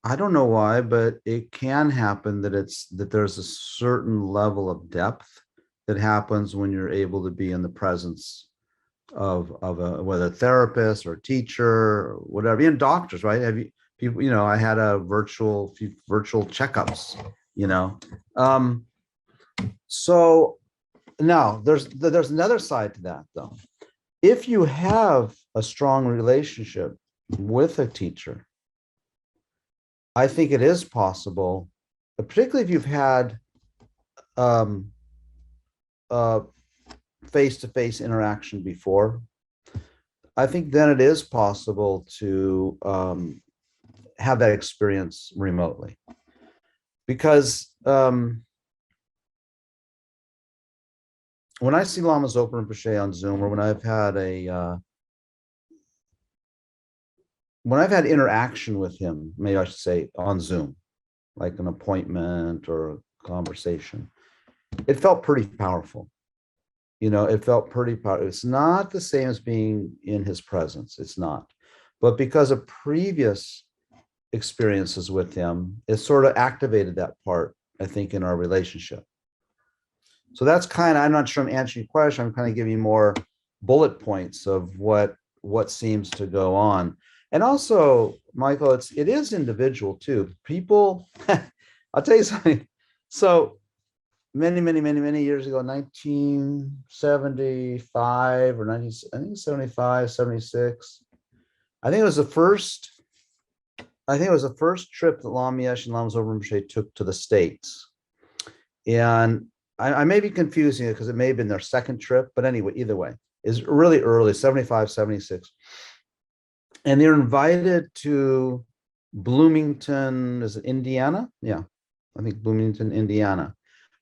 I don't know why, but it can happen that there's a certain level of depth that happens when you're able to be in the presence of whether a therapist or a teacher or whatever, even doctors, right? Have you people, I had a virtual checkups, so now there's another side to that though. If you have a strong relationship with a teacher, I think it is possible, particularly if you've had face-to-face interaction before. I think then it is possible to have that experience remotely, because when I see Lamas Open Rinpoche on Zoom, or when I've had interaction with him, maybe I should say on Zoom, like an appointment or a conversation, it felt pretty powerful. It felt pretty powerful. It's not the same as being in his presence. It's not. But because of previous experiences with him, it sort of activated that part, I think, in our relationship. So that's kind of, I'm not sure I'm answering your question. I'm kind of giving you more bullet points of what seems to go on. And also, Michael, it is individual too. People, I'll tell you something. So many years ago, 1975 or 1975, 76. I think it was the first trip that Lama Yeshe and Lama Zopa Rinpoche took to the States. And I may be confusing it because it may have been their second trip, but anyway, either way, it's really early, 75, 76. And they're invited to Bloomington, is it Indiana? Yeah, I think Bloomington, Indiana,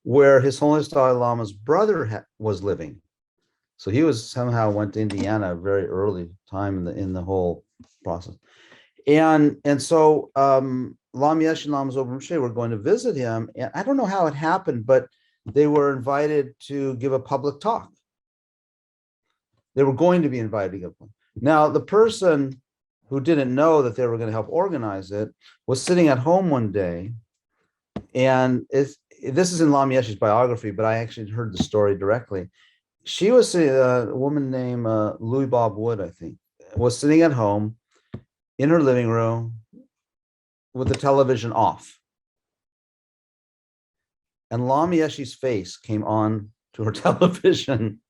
where His Holiness Dalai Lama's brother was living. So he somehow went to Indiana a very early time in the whole process. And so Lama Yeshe and Lama Zopa Rinpoche were going to visit him. And I don't know how it happened, but they were invited to give a public talk. They were going to be invited to give one. Now, the person who didn't know that they were going to help organize it was sitting at home one day. And this is in Lama Yeshe's biography, but I actually heard the story directly. She was a woman named Louis Bob Wood, I think, was sitting at home in her living room with the television off. And Lama Yeshe's face came on to her television.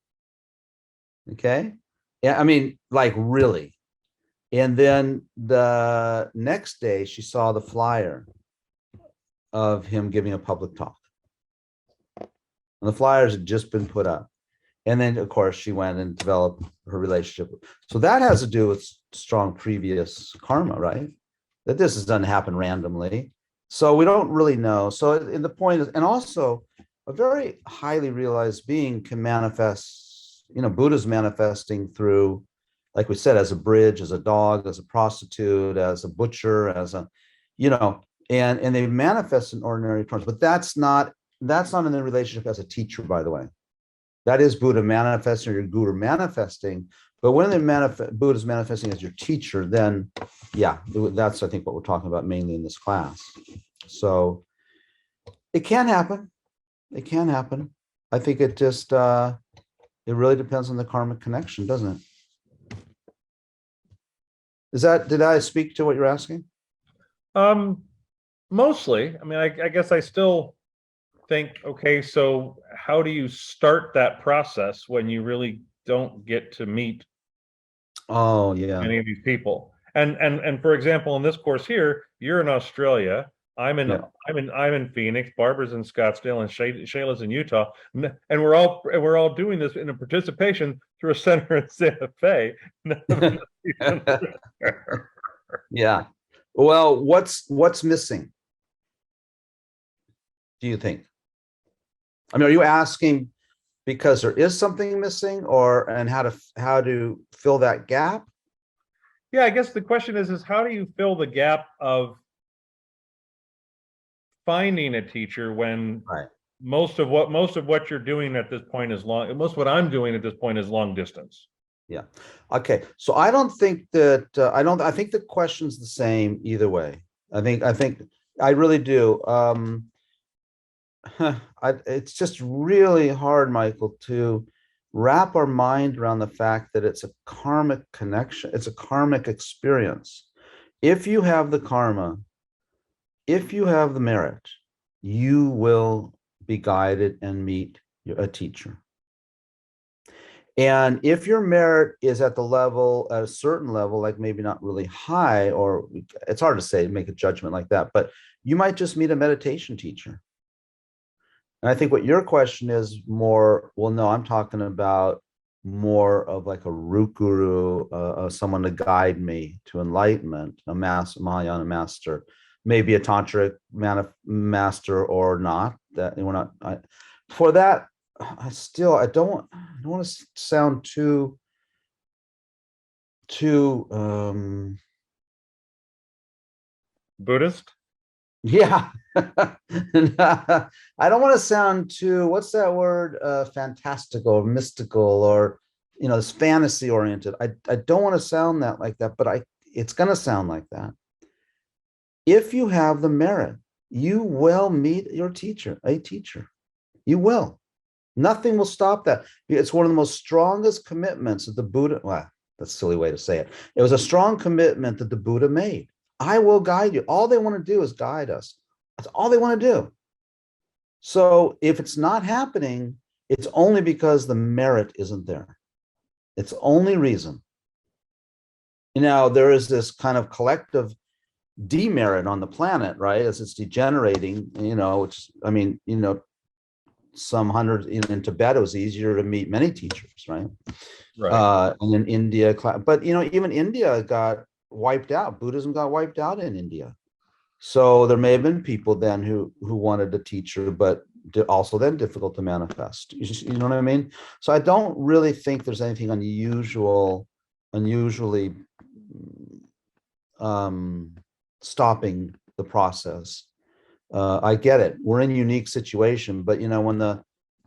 Okay. Yeah, I mean, like really. And then the next day, she saw the flyer of him giving a public talk. And the flyers had just been put up. And then, of course, she went and developed her relationship. So that has to do with strong previous karma, right? That this doesn't happen randomly. So we don't really know. So the point is, and also a very highly realized being can manifest, Buddha's manifesting through, like we said, as a bridge, as a dog, as a prostitute, as a butcher, as a, and they manifest in ordinary terms, but that's not in the relationship as a teacher, by the way. That is Buddha manifesting, or your guru manifesting. But when Buddha's manifesting as your teacher, then yeah, that's I think what we're talking about mainly in this class. So it can happen. It can happen. I think it just it really depends on the karmic connection, doesn't it? Did I speak to what you're asking? Mostly. I mean, I guess I still think, okay, so how do you start that process when you really don't get to meet any of these people? And for example, in this course here, you're in Australia. I'm in Phoenix. Barbara's in Scottsdale, and Shayla's in Utah, and we're all doing this in a participation through a center in Santa Fe. Yeah. Well, what's missing, do you think? I mean, are you asking because there is something missing, and how to fill that gap? Yeah, I guess the question is how do you fill the gap of finding a teacher when most of what you're doing at this point is most of what I'm doing at this point is long distance. Yeah. Okay. So I don't think that I think the question's the same either way. I think I really do. It's just really hard, Michael, to wrap our mind around the fact that it's a karmic connection. It's a karmic experience. If you have the karma, if you have the merit, you will be guided and meet a teacher. And if your merit is at a certain level, like maybe not really high, or it's hard to say, make a judgment like that, but you might just meet a meditation teacher. And I think what your question is more, well, no, I'm talking about more of like a root guru, someone to guide me to enlightenment, a Mahayana master, maybe a tantric master or not. That we're not. For that, I don't want to sound too Buddhist? yeah. I don't want to sound too, what's that word, fantastical, mystical, or this fantasy oriented. I don't want to sound that like that, but it's going to sound like that. If you have the merit, you will meet a teacher. You will. Nothing will stop that. It's one of the most strongest commitments that the Buddha, well, that's a silly way to say it. It was a strong commitment that the Buddha made. I will guide you. All they want to do is guide us. That's all they want to do. So if it's not happening, it's only because the merit isn't there. It's the only reason. Now, there is this kind of collective demerit on the planet, right? As it's degenerating, which, I mean, some hundreds in Tibet, it was easier to meet many teachers, right? Right. And in India, but even India got wiped out. Buddhism got wiped out in India. So there may have been people then who wanted a teacher, but also then difficult to manifest. You know what I mean? So I don't really think there's anything unusually stopping the process. I get it. We're in a unique situation, but when the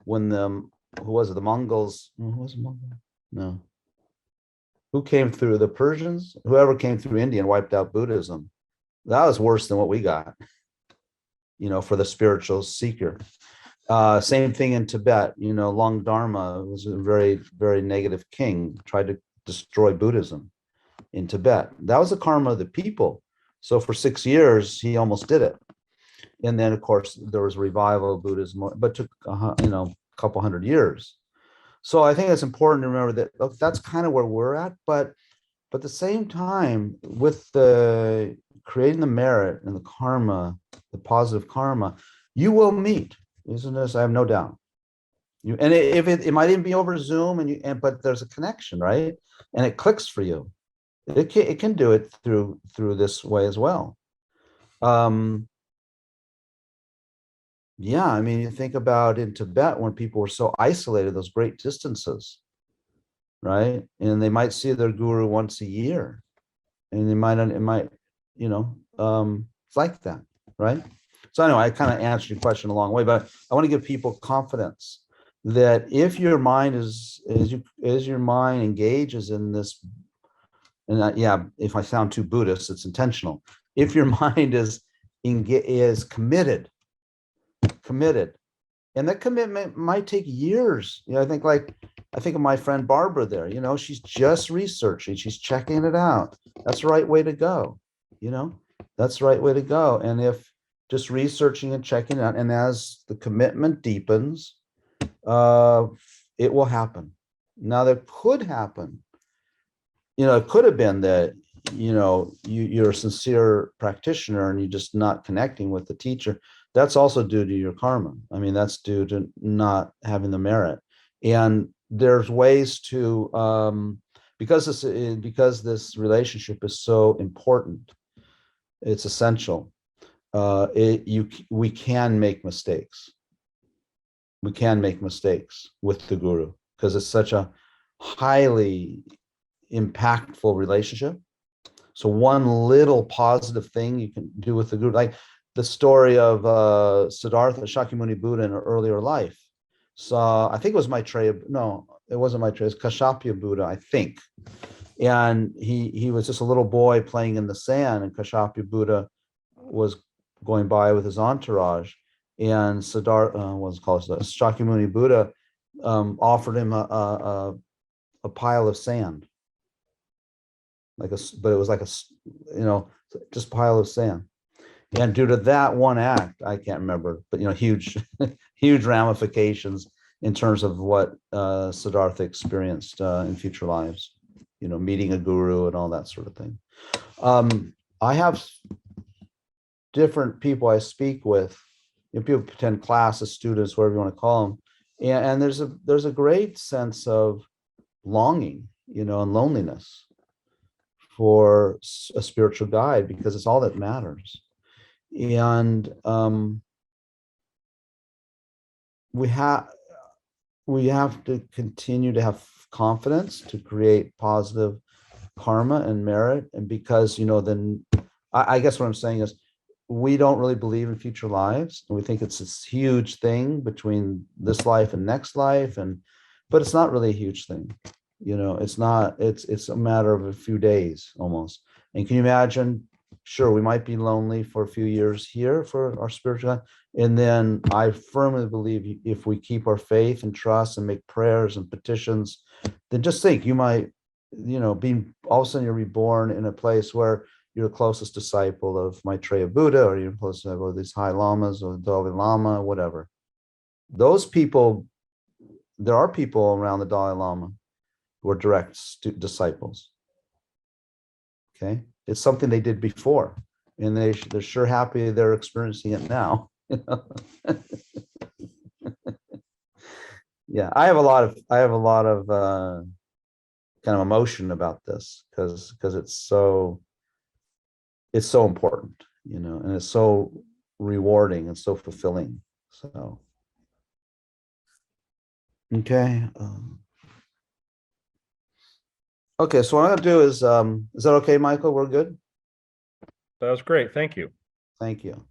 who was it? The Mongols? Who was it? Mongol? No. Who came through? The Persians? Whoever came through India and wiped out Buddhism. That was worse than what we got, for the spiritual seeker. Same thing in Tibet. Long Dharma was a very, very negative king, tried to destroy Buddhism in Tibet. That was the karma of the people. So for 6 years, he almost did it. And then, of course, there was revival of Buddhism, but it took, a couple hundred years. So I think it's important to remember that, look, that's kind of where we're at. But at the same time, with the creating the merit and the karma, the positive karma, you will meet. Isn't this? I have no doubt. It might even be over Zoom, but there's a connection, right? And it clicks for you. It can do it through this way as well. Yeah, I mean, you think about in Tibet when people were so isolated, those great distances, right? And they might see their guru once a year, and it might, it's like that, right? So anyway, I kind of answered your question a long way, but I want to give people confidence that if your mind as your mind engages in this, and if I sound too Buddhist, it's intentional. If your mind is committed, and that commitment might take years. I think of my friend Barbara there. She's just researching, she's checking it out. That's the right way to go. That's the right way to go. And if just researching and checking it out, and as the commitment deepens, it will happen. Now, that could happen. It could have been that you're a sincere practitioner and you're just not connecting with the teacher. That's also due to your karma. I mean, that's due to not having the merit. And there's ways to, because this relationship is so important, it's essential. We can make mistakes. We can make mistakes with the guru because it's such a highly impactful relationship. So one little positive thing you can do with the guru, like the story of Siddhartha Shakyamuni Buddha in an earlier life. So I think it was Maitreya. No, it wasn't Maitreya. It was Kashyapa Buddha, I think. And he was just a little boy playing in the sand, and Kashyapa Buddha was going by with his entourage, and Siddhartha, Shakyamuni Buddha offered him a pile of sand, but it was like just pile of sand. And due to that one act, I can't remember, but huge, huge ramifications. in terms of what Siddhartha experienced in future lives, meeting a guru and all that sort of thing. I have different people I speak with, people attend classes, students, whatever you want to call them, and there's a great sense of longing, and loneliness for a spiritual guide, because it's all that matters. And we have to continue to have confidence to create positive karma and merit. And because, then I guess what I'm saying is, we don't really believe in future lives, and we think it's this huge thing between this life and next life, but it's not really a huge thing. It's not, it's a matter of a few days almost. And can you imagine, sure, we might be lonely for a few years here for our spiritual life, and then I firmly believe if we keep our faith and trust and make prayers and petitions, then just think, you might, be all of a sudden you're reborn in a place where you're the closest disciple of Maitreya Buddha, or you're close to these high lamas or Dalai Lama, whatever. Those people, there are people around the Dalai Lama who are direct disciples. Okay, it's something they did before, and they're sure happy they're experiencing it now. Yeah, I have a lot of kind of emotion about this, because it's so important, and it's so rewarding and so fulfilling. So, okay. Okay, so what I'm gonna do is that okay, Michael? We're good? That was great. Thank you. Thank you.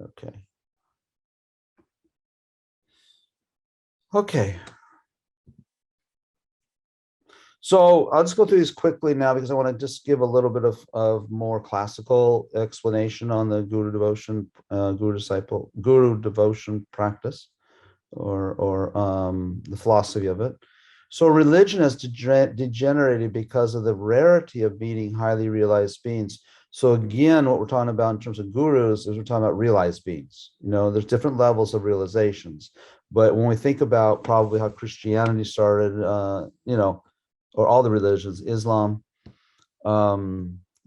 Okay. Okay. So I'll just go through these quickly now, because I want to just give a little bit of more classical explanation on the guru devotion, guru devotion practice, or the philosophy of it. So religion has degenerated because of the rarity of meeting highly realized beings. So again, what we're talking about in terms of gurus is we're talking about realized beings. There's different levels of realizations. But when we think about probably how Christianity started, or all the religions, Islam,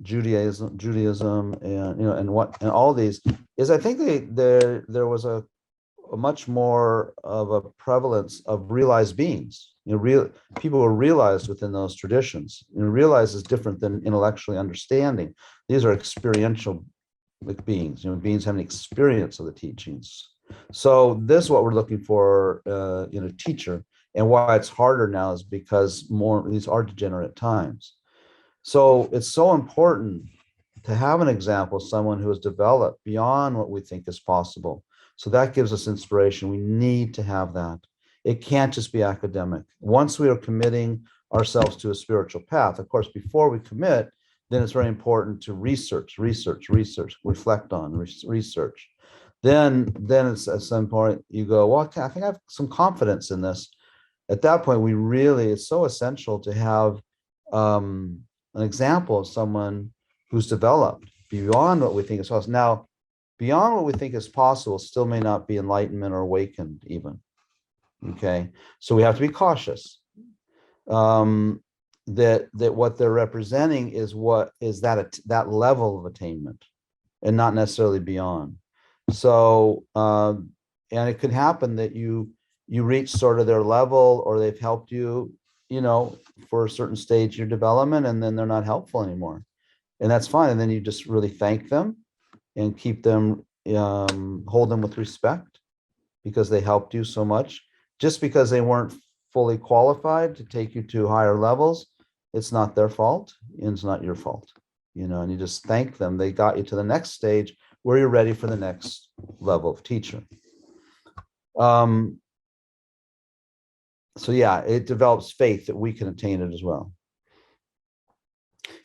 Judaism, and all these, is I think there was a much more of a prevalence of realized beings. People were realized within those traditions. Realized is different than intellectually understanding. These are experiential beings. Beings having experience of the teachings. So this is what we're looking for in a teacher, and why it's harder now is because these are degenerate times. So it's so important to have an example of someone who has developed beyond what we think is possible. So that gives us inspiration. We need to have that. It can't just be academic. Once we are committing ourselves to a spiritual path, of course, before we commit, then it's very important to research, reflect on, research. Then it's at some point you go, well, I think I have some confidence in this. At that point, it's so essential to have an example of someone who's developed beyond what we think is possible. Now, beyond what we think is possible still may not be enlightenment or awakened even. Okay, so we have to be cautious that what they're representing is that level of attainment, and not necessarily beyond. So, and it could happen that you reach sort of their level, or they've helped you, for a certain stage of your development, and then they're not helpful anymore. And that's fine. And then you just really thank them and keep them, hold them with respect, because they helped you so much. Just because they weren't fully qualified to take you to higher levels, it's not their fault, and it's not your fault, and you just thank them. They got you to the next stage where you're ready for the next level of teacher. So yeah, it develops faith that we can attain it as well.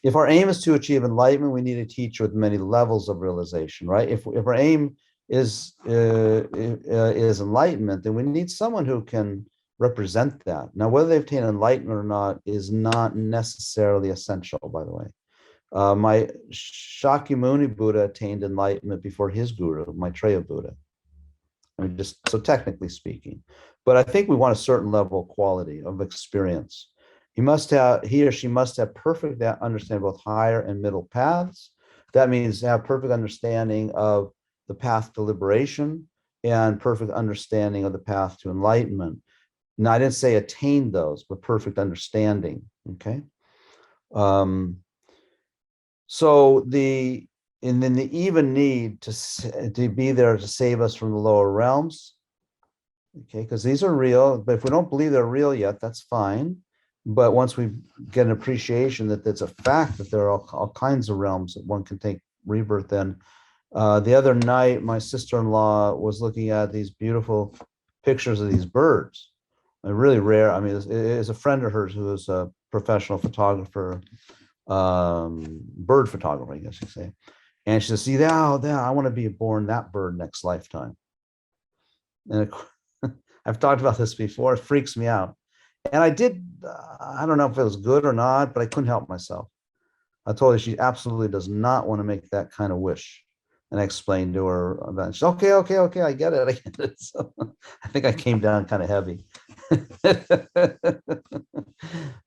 If our aim is to achieve enlightenment, we need a teacher with many levels of realization, right? If our aim is enlightenment, then we need someone who can represent that. Now, whether they've attained enlightenment or not is not necessarily essential, by the way. My Shakyamuni Buddha attained enlightenment before his guru, Maitreya Buddha. I mean, just so technically speaking. But I think we want a certain level of quality of experience. He or she must have perfect understanding of both higher and middle paths. That means have perfect understanding of the path to liberation and perfect understanding of the path to enlightenment. Now, I didn't say attain those, but perfect understanding. Okay. And then the even need to be there to save us from the lower realms. Okay, because these are real, but if we don't believe they're real yet, that's fine. But once we get an appreciation that it's a fact that there are all kinds of realms that one can take rebirth in. The other night, my sister-in-law was looking at these beautiful pictures of these birds. Really rare. I mean, it's a friend of hers who is a professional photographer, bird photographer, I guess you say. And she says, see, I want to be born that bird next lifetime. And I've talked about this before. It freaks me out. And I did, I don't know if it was good or not, but I couldn't help myself. I told her she absolutely does not want to make that kind of wish. And I explained to her about it. She said, okay, I get it. So I think I came down kind of heavy.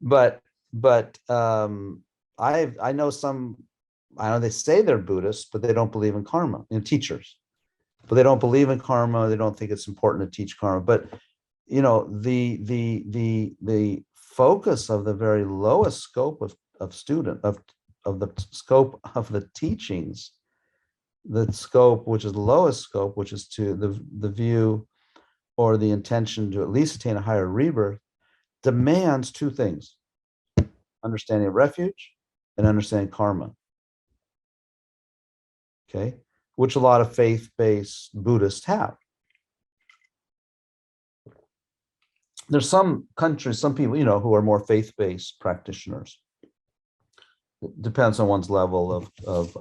but I know some, I know they say they're Buddhists, but they don't believe in karma, teachers. But they don't believe in karma. They don't think it's important to teach karma. But the focus of the very lowest scope of the scope of the teachings, the scope which is the lowest scope, which is to the view or the intention to at least attain a higher rebirth, demands two things: understanding of refuge and understanding karma. Okay, which a lot of faith-based Buddhists have. There's some countries, some people, who are more faith-based practitioners. It depends on one's level of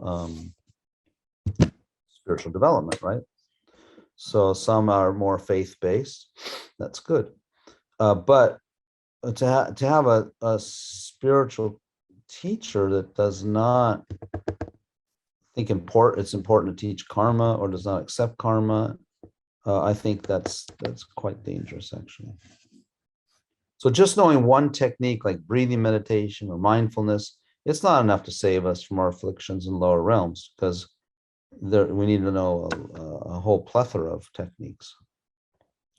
spiritual development, right? So some are more faith-based. That's good. But to have a spiritual teacher that does not think it's important to teach karma or does not accept karma, I think that's quite dangerous, actually. So just knowing one technique like breathing meditation or mindfulness, it's not enough to save us from our afflictions in lower realms, because we need to know a whole plethora of techniques.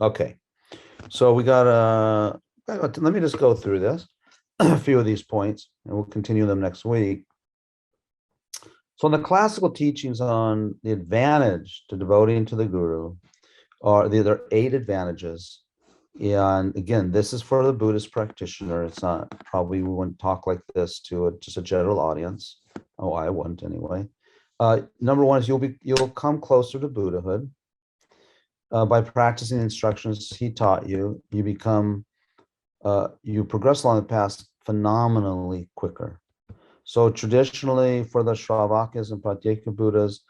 Okay, so we got let me just go through this, a few of these points, and we'll continue them next week. So in the classical teachings on the advantage to devoting to the guru, there are 8 advantages. And again, this is for the Buddhist practitioner. It's not, probably we wouldn't talk like this to just a general audience. Oh, I wouldn't anyway. Number 1 is you'll come closer to Buddhahood. By practicing the instructions he taught you, you progress along the path phenomenally quicker. So traditionally, for the Shravakas and Pratyeka Buddhas,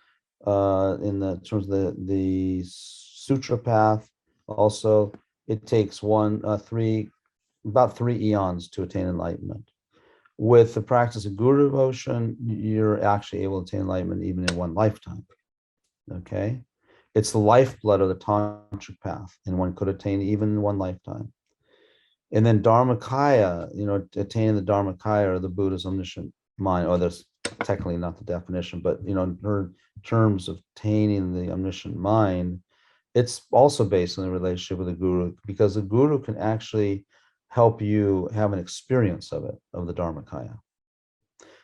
in the terms of the sutra path, also it takes about 3 eons to attain enlightenment. With the practice of guru devotion, you're actually able to attain enlightenment even in one lifetime. Okay, it's the lifeblood of the tantric path, and one could attain even in one lifetime. And then Dharmakaya, attaining the Dharmakaya or the Buddha's omniscient mind, or that's technically not the definition, but in terms of attaining the omniscient mind, it's also based on the relationship with the guru, because the guru can actually help you have an experience of the Dharmakaya.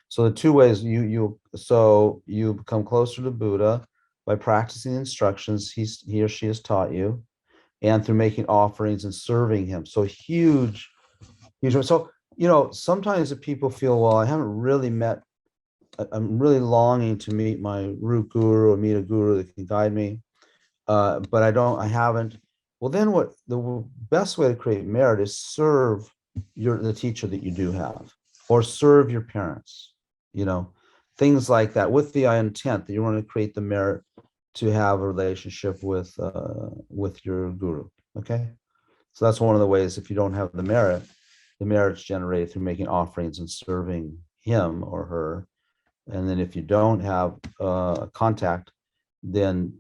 So the 2 ways you become closer to Buddha by practicing the instructions he or she has taught you, and through making offerings and serving him. So huge. So, sometimes if people feel, well, I haven't really I'm really longing to meet my root guru or meet a guru that can guide me. But I haven't. Well, then the best way to create merit is serve the teacher that you do have, or serve your parents, things like that, with the intent that you want to create the merit to have a relationship with your guru. Okay. So that's one of the ways. If you don't have the merit's generated through making offerings and serving him or her. And then if you don't have contact, then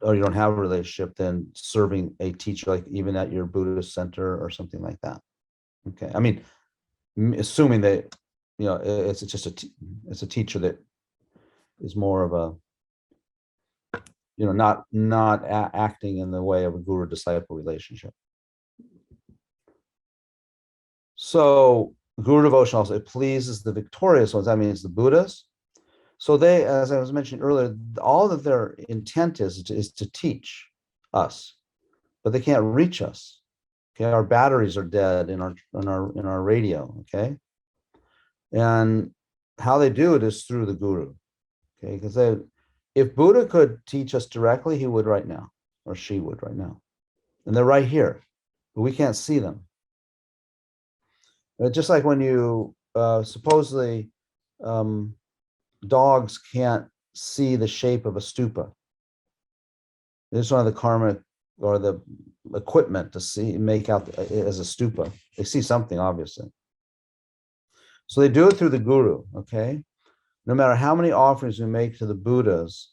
or you don't have a relationship, then serving a teacher, like even at your Buddhist center or something like that. Okay, I mean, assuming that, you know, it's just it's a teacher that is more of a, you know, not acting in the way of a guru disciple relationship. So guru devotion also, it pleases the victorious ones. That means the Buddhas. So they, as I was mentioning earlier, all that their intent is to teach us, but they can't reach us. Okay, our batteries are dead in our radio. Okay, and how they do it is through the guru. Okay, because if Buddha could teach us directly, he would right now, or she would right now, and they're right here, but we can't see them. Just like when you supposedly dogs can't see the shape of a stupa. It's one of the karmic or the equipment to see, make out as a stupa. They see something, obviously. So they do it through the guru, okay? No matter how many offerings we make to the Buddhas,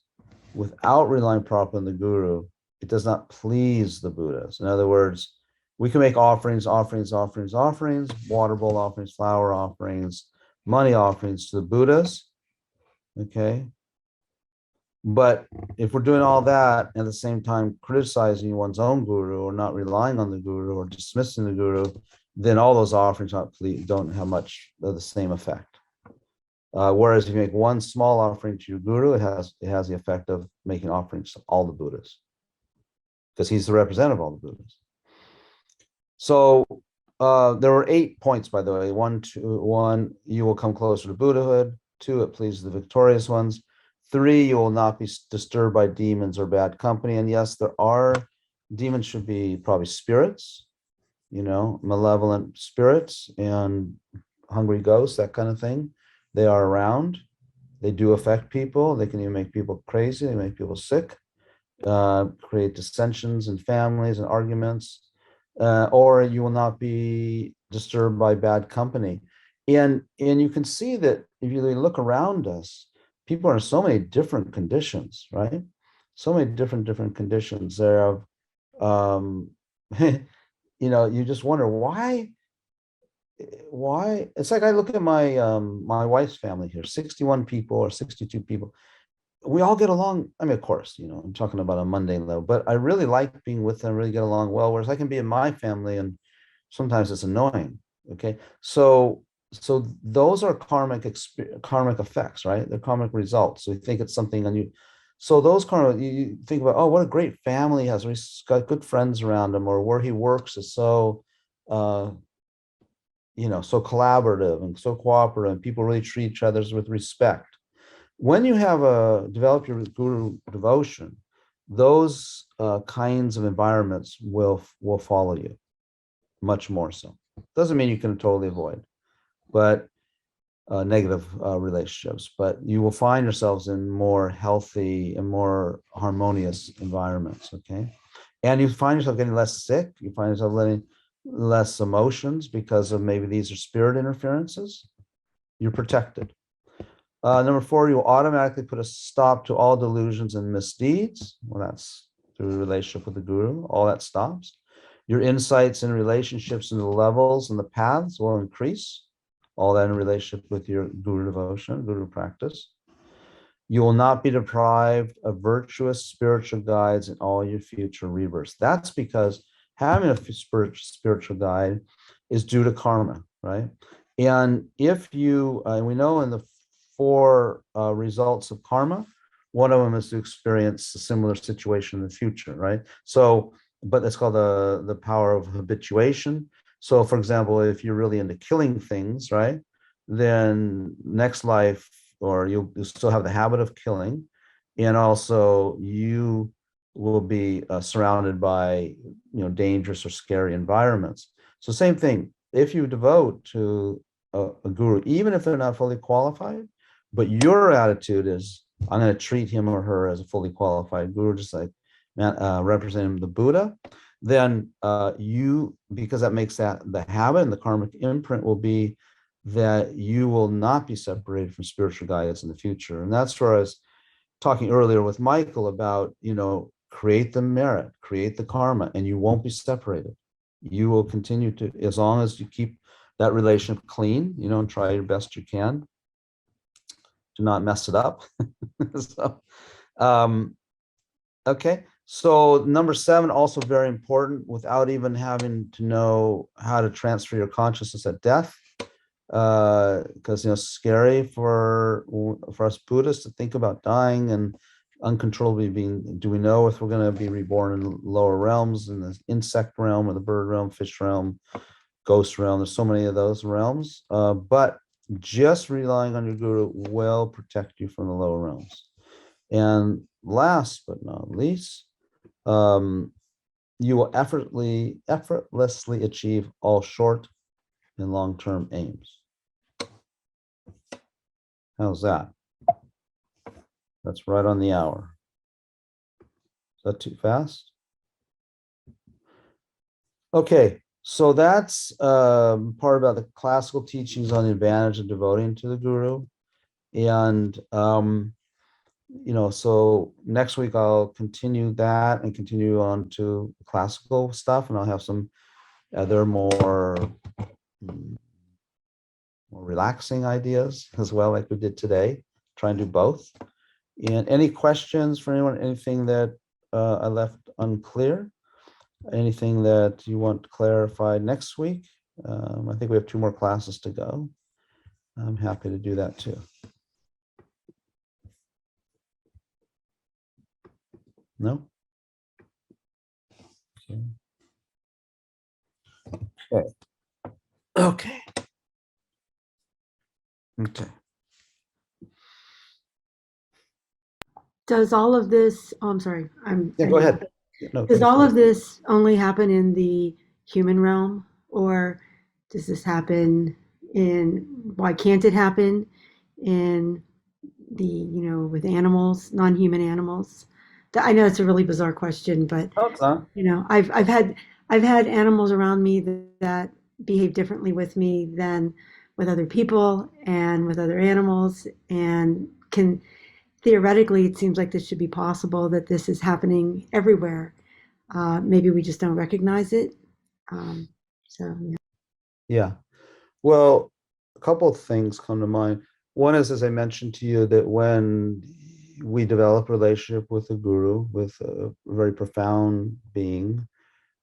without relying properly on the guru, it does not please the Buddhas. In other words, we can make offerings, water bowl offerings, flower offerings, money offerings to the Buddhas, okay? But if we're doing all that at the same time criticizing one's own guru or not relying on the guru or dismissing the guru, then all those offerings don't have much of the same effect. Whereas if you make one small offering to your guru, it has the effect of making offerings to all the Buddhas, because he's the representative of all the Buddhas. So there were 8 points, by the way. 1, you will come closer to Buddhahood. 2, it pleases the victorious ones. 3, you will not be disturbed by demons or bad company. And yes, there are demons, should be probably spirits, you know, malevolent spirits and hungry ghosts, that kind of thing. They are around. They do affect people. They can even make people crazy. They make people sick, create dissensions in families and arguments, or you will not be disturbed by bad company. And you can see that if you look around us, people are in so many different conditions, right? So many different conditions. They're you know, you just wonder why it's like I look at my my wife's family here, 61 people or 62 people. We all get along. I mean, of course, you know, I'm talking about a mundane level, but I really like being with them, really get along well, whereas I can be in my family and sometimes it's annoying. Okay, so those are karmic effects, right? They're karmic results. So you think it's something unusual. So those karmic, you think about, oh, what a great family he has. He's got good friends around him, or where he works is so you know, so collaborative and so cooperative, and people really treat each other with respect. When you have develop your guru devotion, those kinds of environments will follow you much more so. Doesn't mean you can totally avoid, but negative relationships, but you will find yourselves in more healthy and more harmonious environments, okay? And you find yourself getting less sick. You find yourself letting less emotions because of maybe these are spirit interferences. You're protected. Number 4, you will automatically put a stop to all delusions and misdeeds. Well, that's through the relationship with the guru. All that stops. Your insights in relationships and the levels and the paths will increase. All that in relationship with your guru devotion, guru practice. You will not be deprived of virtuous spiritual guides in all your future rebirths. That's because having a spiritual guide is due to karma, right? And if you, and we know in the 4 results of karma, one of them is to experience a similar situation in the future, right? So, but that's called the power of habituation. So, for example, if you're really into killing things, right, then next life, or you'll still have the habit of killing, and also you will be surrounded by, you know, dangerous or scary environments. So same thing, if you devote to a guru, even if they're not fully qualified, but your attitude is, I'm going to treat him or her as a fully qualified guru, just like representing the Buddha, then you, because that makes that the habit, and the karmic imprint will be that you will not be separated from spiritual guidance in the future. And that's where I was talking earlier with Michael about, you know, create the merit, create the karma, and you won't be separated. You will continue to, as long as you keep that relationship clean, and try your best you can to not mess it up. So, okay. So number 7, also very important, without even having to know how to transfer your consciousness at death, because it's scary for us Buddhists to think about dying and uncontrollably being. Do we know if we're going to be reborn in lower realms, in the insect realm or the bird realm, fish realm, ghost realm? There's so many of those realms, but just relying on your guru will protect you from the lower realms. And last but not least, you will effortlessly achieve all short and long-term aims. How's that? That's right on the hour. Is that too fast? Okay, so that's part about the classical teachings on the advantage of devoting to the guru. And so next week I'll continue that and continue on to classical stuff, and I'll have some other more relaxing ideas as well, like we did today. Try and do both. And any questions for anyone? Anything that I left unclear? Anything that you want clarified next week? I think we have 2 more classes to go. I'm happy to do that too. No? Okay. Okay. Okay. Does all of this, oh, I'm sorry, Yeah, go ahead. No, Does all of this only happen in the human realm, or does this happen why can't it happen in the, with animals, non-human animals? I know it's a really bizarre question, but no, it's not. I've had animals around me that behave differently with me than with other people and with other animals, and theoretically, it seems like this should be possible, that this is happening everywhere. Maybe we just don't recognize it. So, yeah. Yeah. Well, a couple of things come to mind. One is, as I mentioned to you, that when we develop a relationship with a guru, with a very profound being,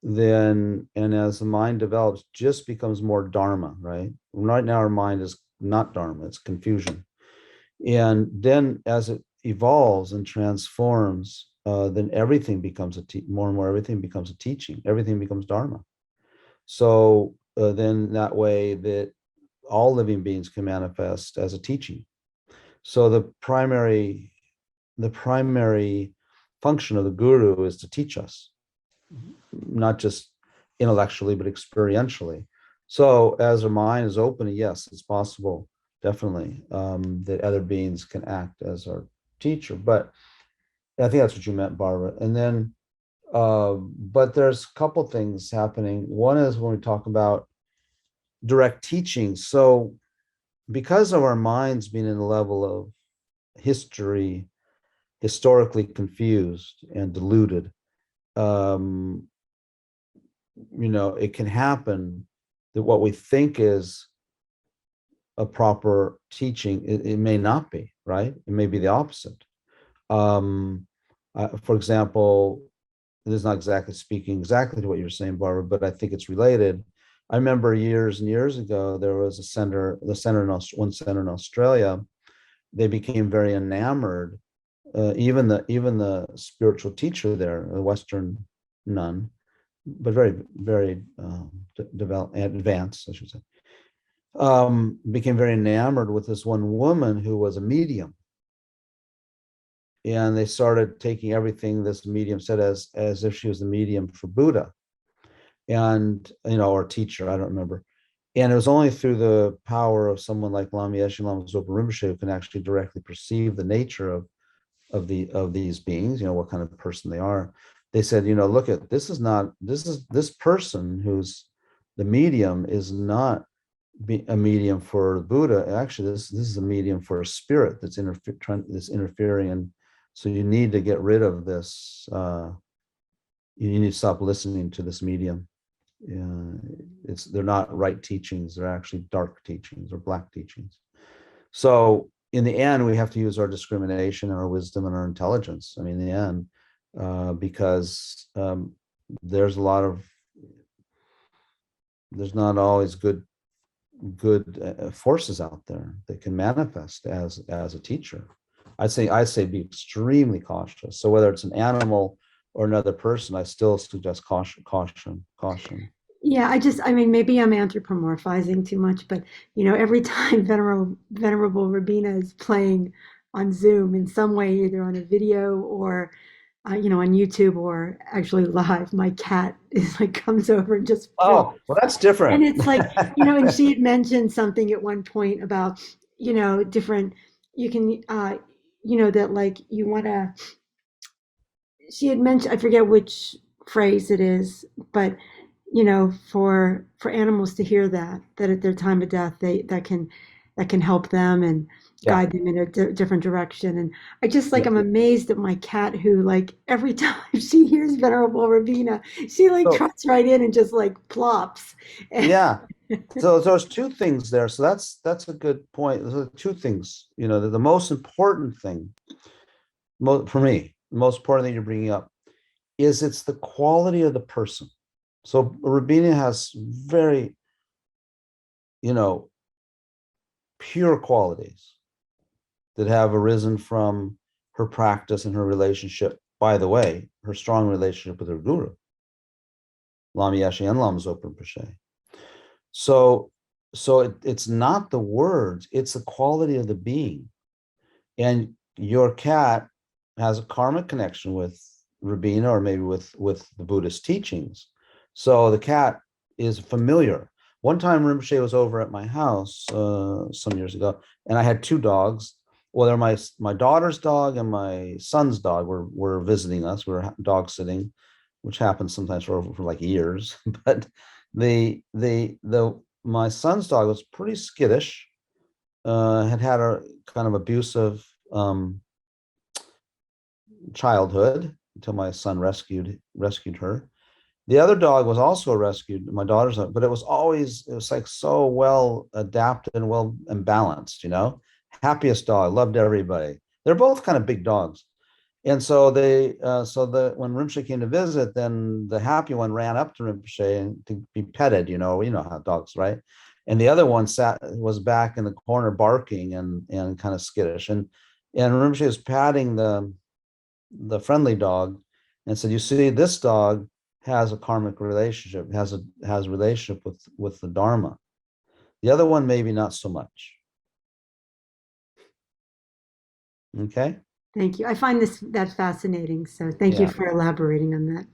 then, and as the mind develops, just becomes more dharma, right? Right now, our mind is not dharma, it's confusion. And then as it evolves and transforms, then everything becomes more and more, everything becomes a teaching, everything becomes dharma. So then that way that all living beings can manifest as a teaching. So the primary function of the guru is to teach us, not just intellectually, but experientially. So as our mind is open, yes, it's possible, definitely, that other beings can act as our teacher. But I think that's what you meant, Barbara. And then, but there's a couple things happening. One is when we talk about direct teaching. So because of our minds being in the level of historically confused and deluded, it can happen that what we think is a proper teaching, it may not be, right? It may be the opposite. For example, this is not exactly speaking exactly to what you're saying, Barbara, but I think it's related. I remember years and years ago, there was one center in Australia. They became very enamored. Even the spiritual teacher there, a Western nun, but very, very advanced, I should say, became very enamored with this one woman who was a medium. And they started taking everything this medium said as if she was the medium for Buddha, and or teacher, I don't remember. And it was only through the power of someone like Lama Yeshe Lama Zopa Rinpoche who can actually directly perceive the nature of these beings, what kind of person they are. They said, look at this person who's the medium is not a medium for Buddha. Actually, this is a medium for a spirit that's interfering and So you need to get rid of this. You need to stop listening to this medium. They're not right teachings. They're actually dark teachings or black teachings. So in the end, we have to use our discrimination and our wisdom and our intelligence. I mean, in the end, because there's not always good forces out there that can manifest as a teacher. I say be extremely cautious. So whether it's an animal or another person, I still suggest caution. Yeah, I mean, maybe I'm anthropomorphizing too much, but every time Venerable Rabina is playing on Zoom in some way, either on a video or on YouTube or actually live, my cat is like comes over and just Oh, well, that's different. and it's like, and she had mentioned something at one point about, different, you can, that like you want to, she had mentioned, I forget which phrase it is, but, for animals to hear that at their time of death, that can help them and Yeah. guide them in a different direction. And I just Yeah. I'm amazed at my cat who like every time she hears Venerable Rabina, she like So- trots right in and just like plops. Yeah. So there's two things there. So that's a good point. There's two things. The most important thing, for me, the most important thing you're bringing up is it's the quality of the person. So Rabina has very, pure qualities that have arisen from her practice and her relationship. By the way, her strong relationship with her guru, Lama Yeshe and Lama Zopa Rinpoche. So it's not the words, it's the quality of the being. And your cat has a karmic connection with Rabina or maybe with the Buddhist teachings. So the cat is familiar. One time Rinpoche was over at my house some years ago, and I had two dogs. Well, they're my daughter's dog and my son's dog were visiting us. We were dog sitting, which happens sometimes for like years. But my son's dog was pretty skittish, had a kind of abusive childhood until my son rescued her. The other dog was also rescued, my daughter's dog, but it was like so well adapted and well and balanced, happiest dog, loved everybody. They're both kind of big dogs. And so when Rinpoche came to visit, then the happy one ran up to Rinpoche and to be petted, you know how dogs, right? And the other one was back in the corner barking and kind of skittish. And Rinpoche was patting the friendly dog and said, you see, this dog has a karmic relationship, has a relationship with the Dharma. The other one, maybe not so much. Okay. Thank you. I find that fascinating. So thank you for elaborating on that.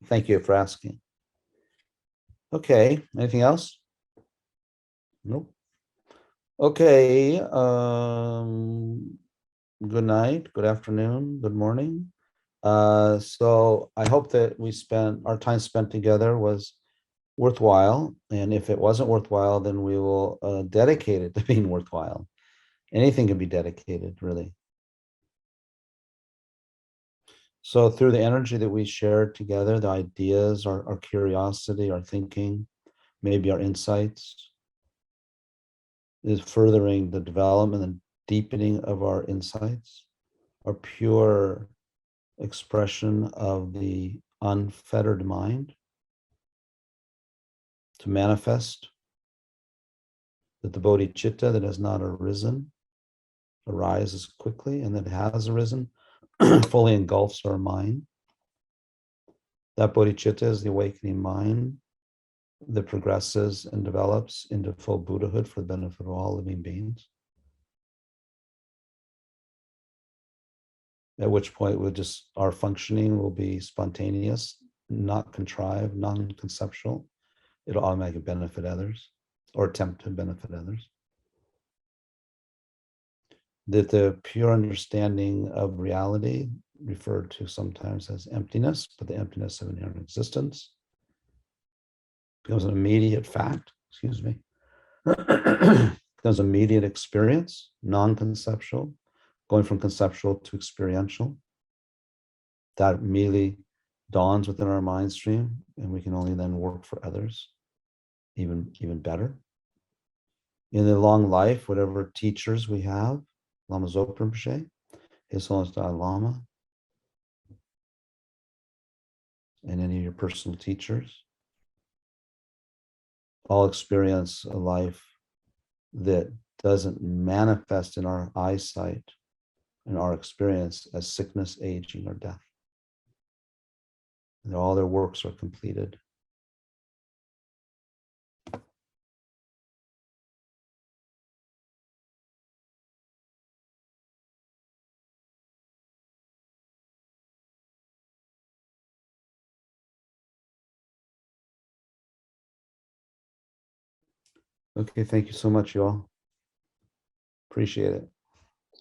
Thank you for asking. Okay. Anything else? Nope. Okay. Good night, good afternoon, good morning. So I hope that our time spent together was worthwhile. And if it wasn't worthwhile, then we will dedicate it to being worthwhile. Anything can be dedicated, really. So through the energy that we shared together, the ideas, our curiosity, our thinking, maybe our insights, is furthering the development and deepening of our insights, our pure expression of the unfettered mind to manifest that the bodhicitta that has not arisen arises quickly, and that has arisen fully engulfs our mind. That bodhicitta is the awakening mind that progresses and develops into full Buddhahood for the benefit of all living beings. At which point our functioning will be spontaneous, not contrived, non-conceptual. It'll automatically benefit others or attempt to benefit others. That the pure understanding of reality, referred to sometimes as emptiness, but the emptiness of inherent existence, becomes an immediate fact, becomes immediate experience, non-conceptual, going from conceptual to experiential. That immediately dawns within our mind stream, and we can only then work for others even better. In the long life, whatever teachers we have, Lama Zopa Rinpoche, His Holiness Dalai Lama, and any of your personal teachers, all experience a life that doesn't manifest in our eyesight, in our experience, as sickness, aging, or death. And all their works are completed. Okay, thank you so much, you all. Appreciate it.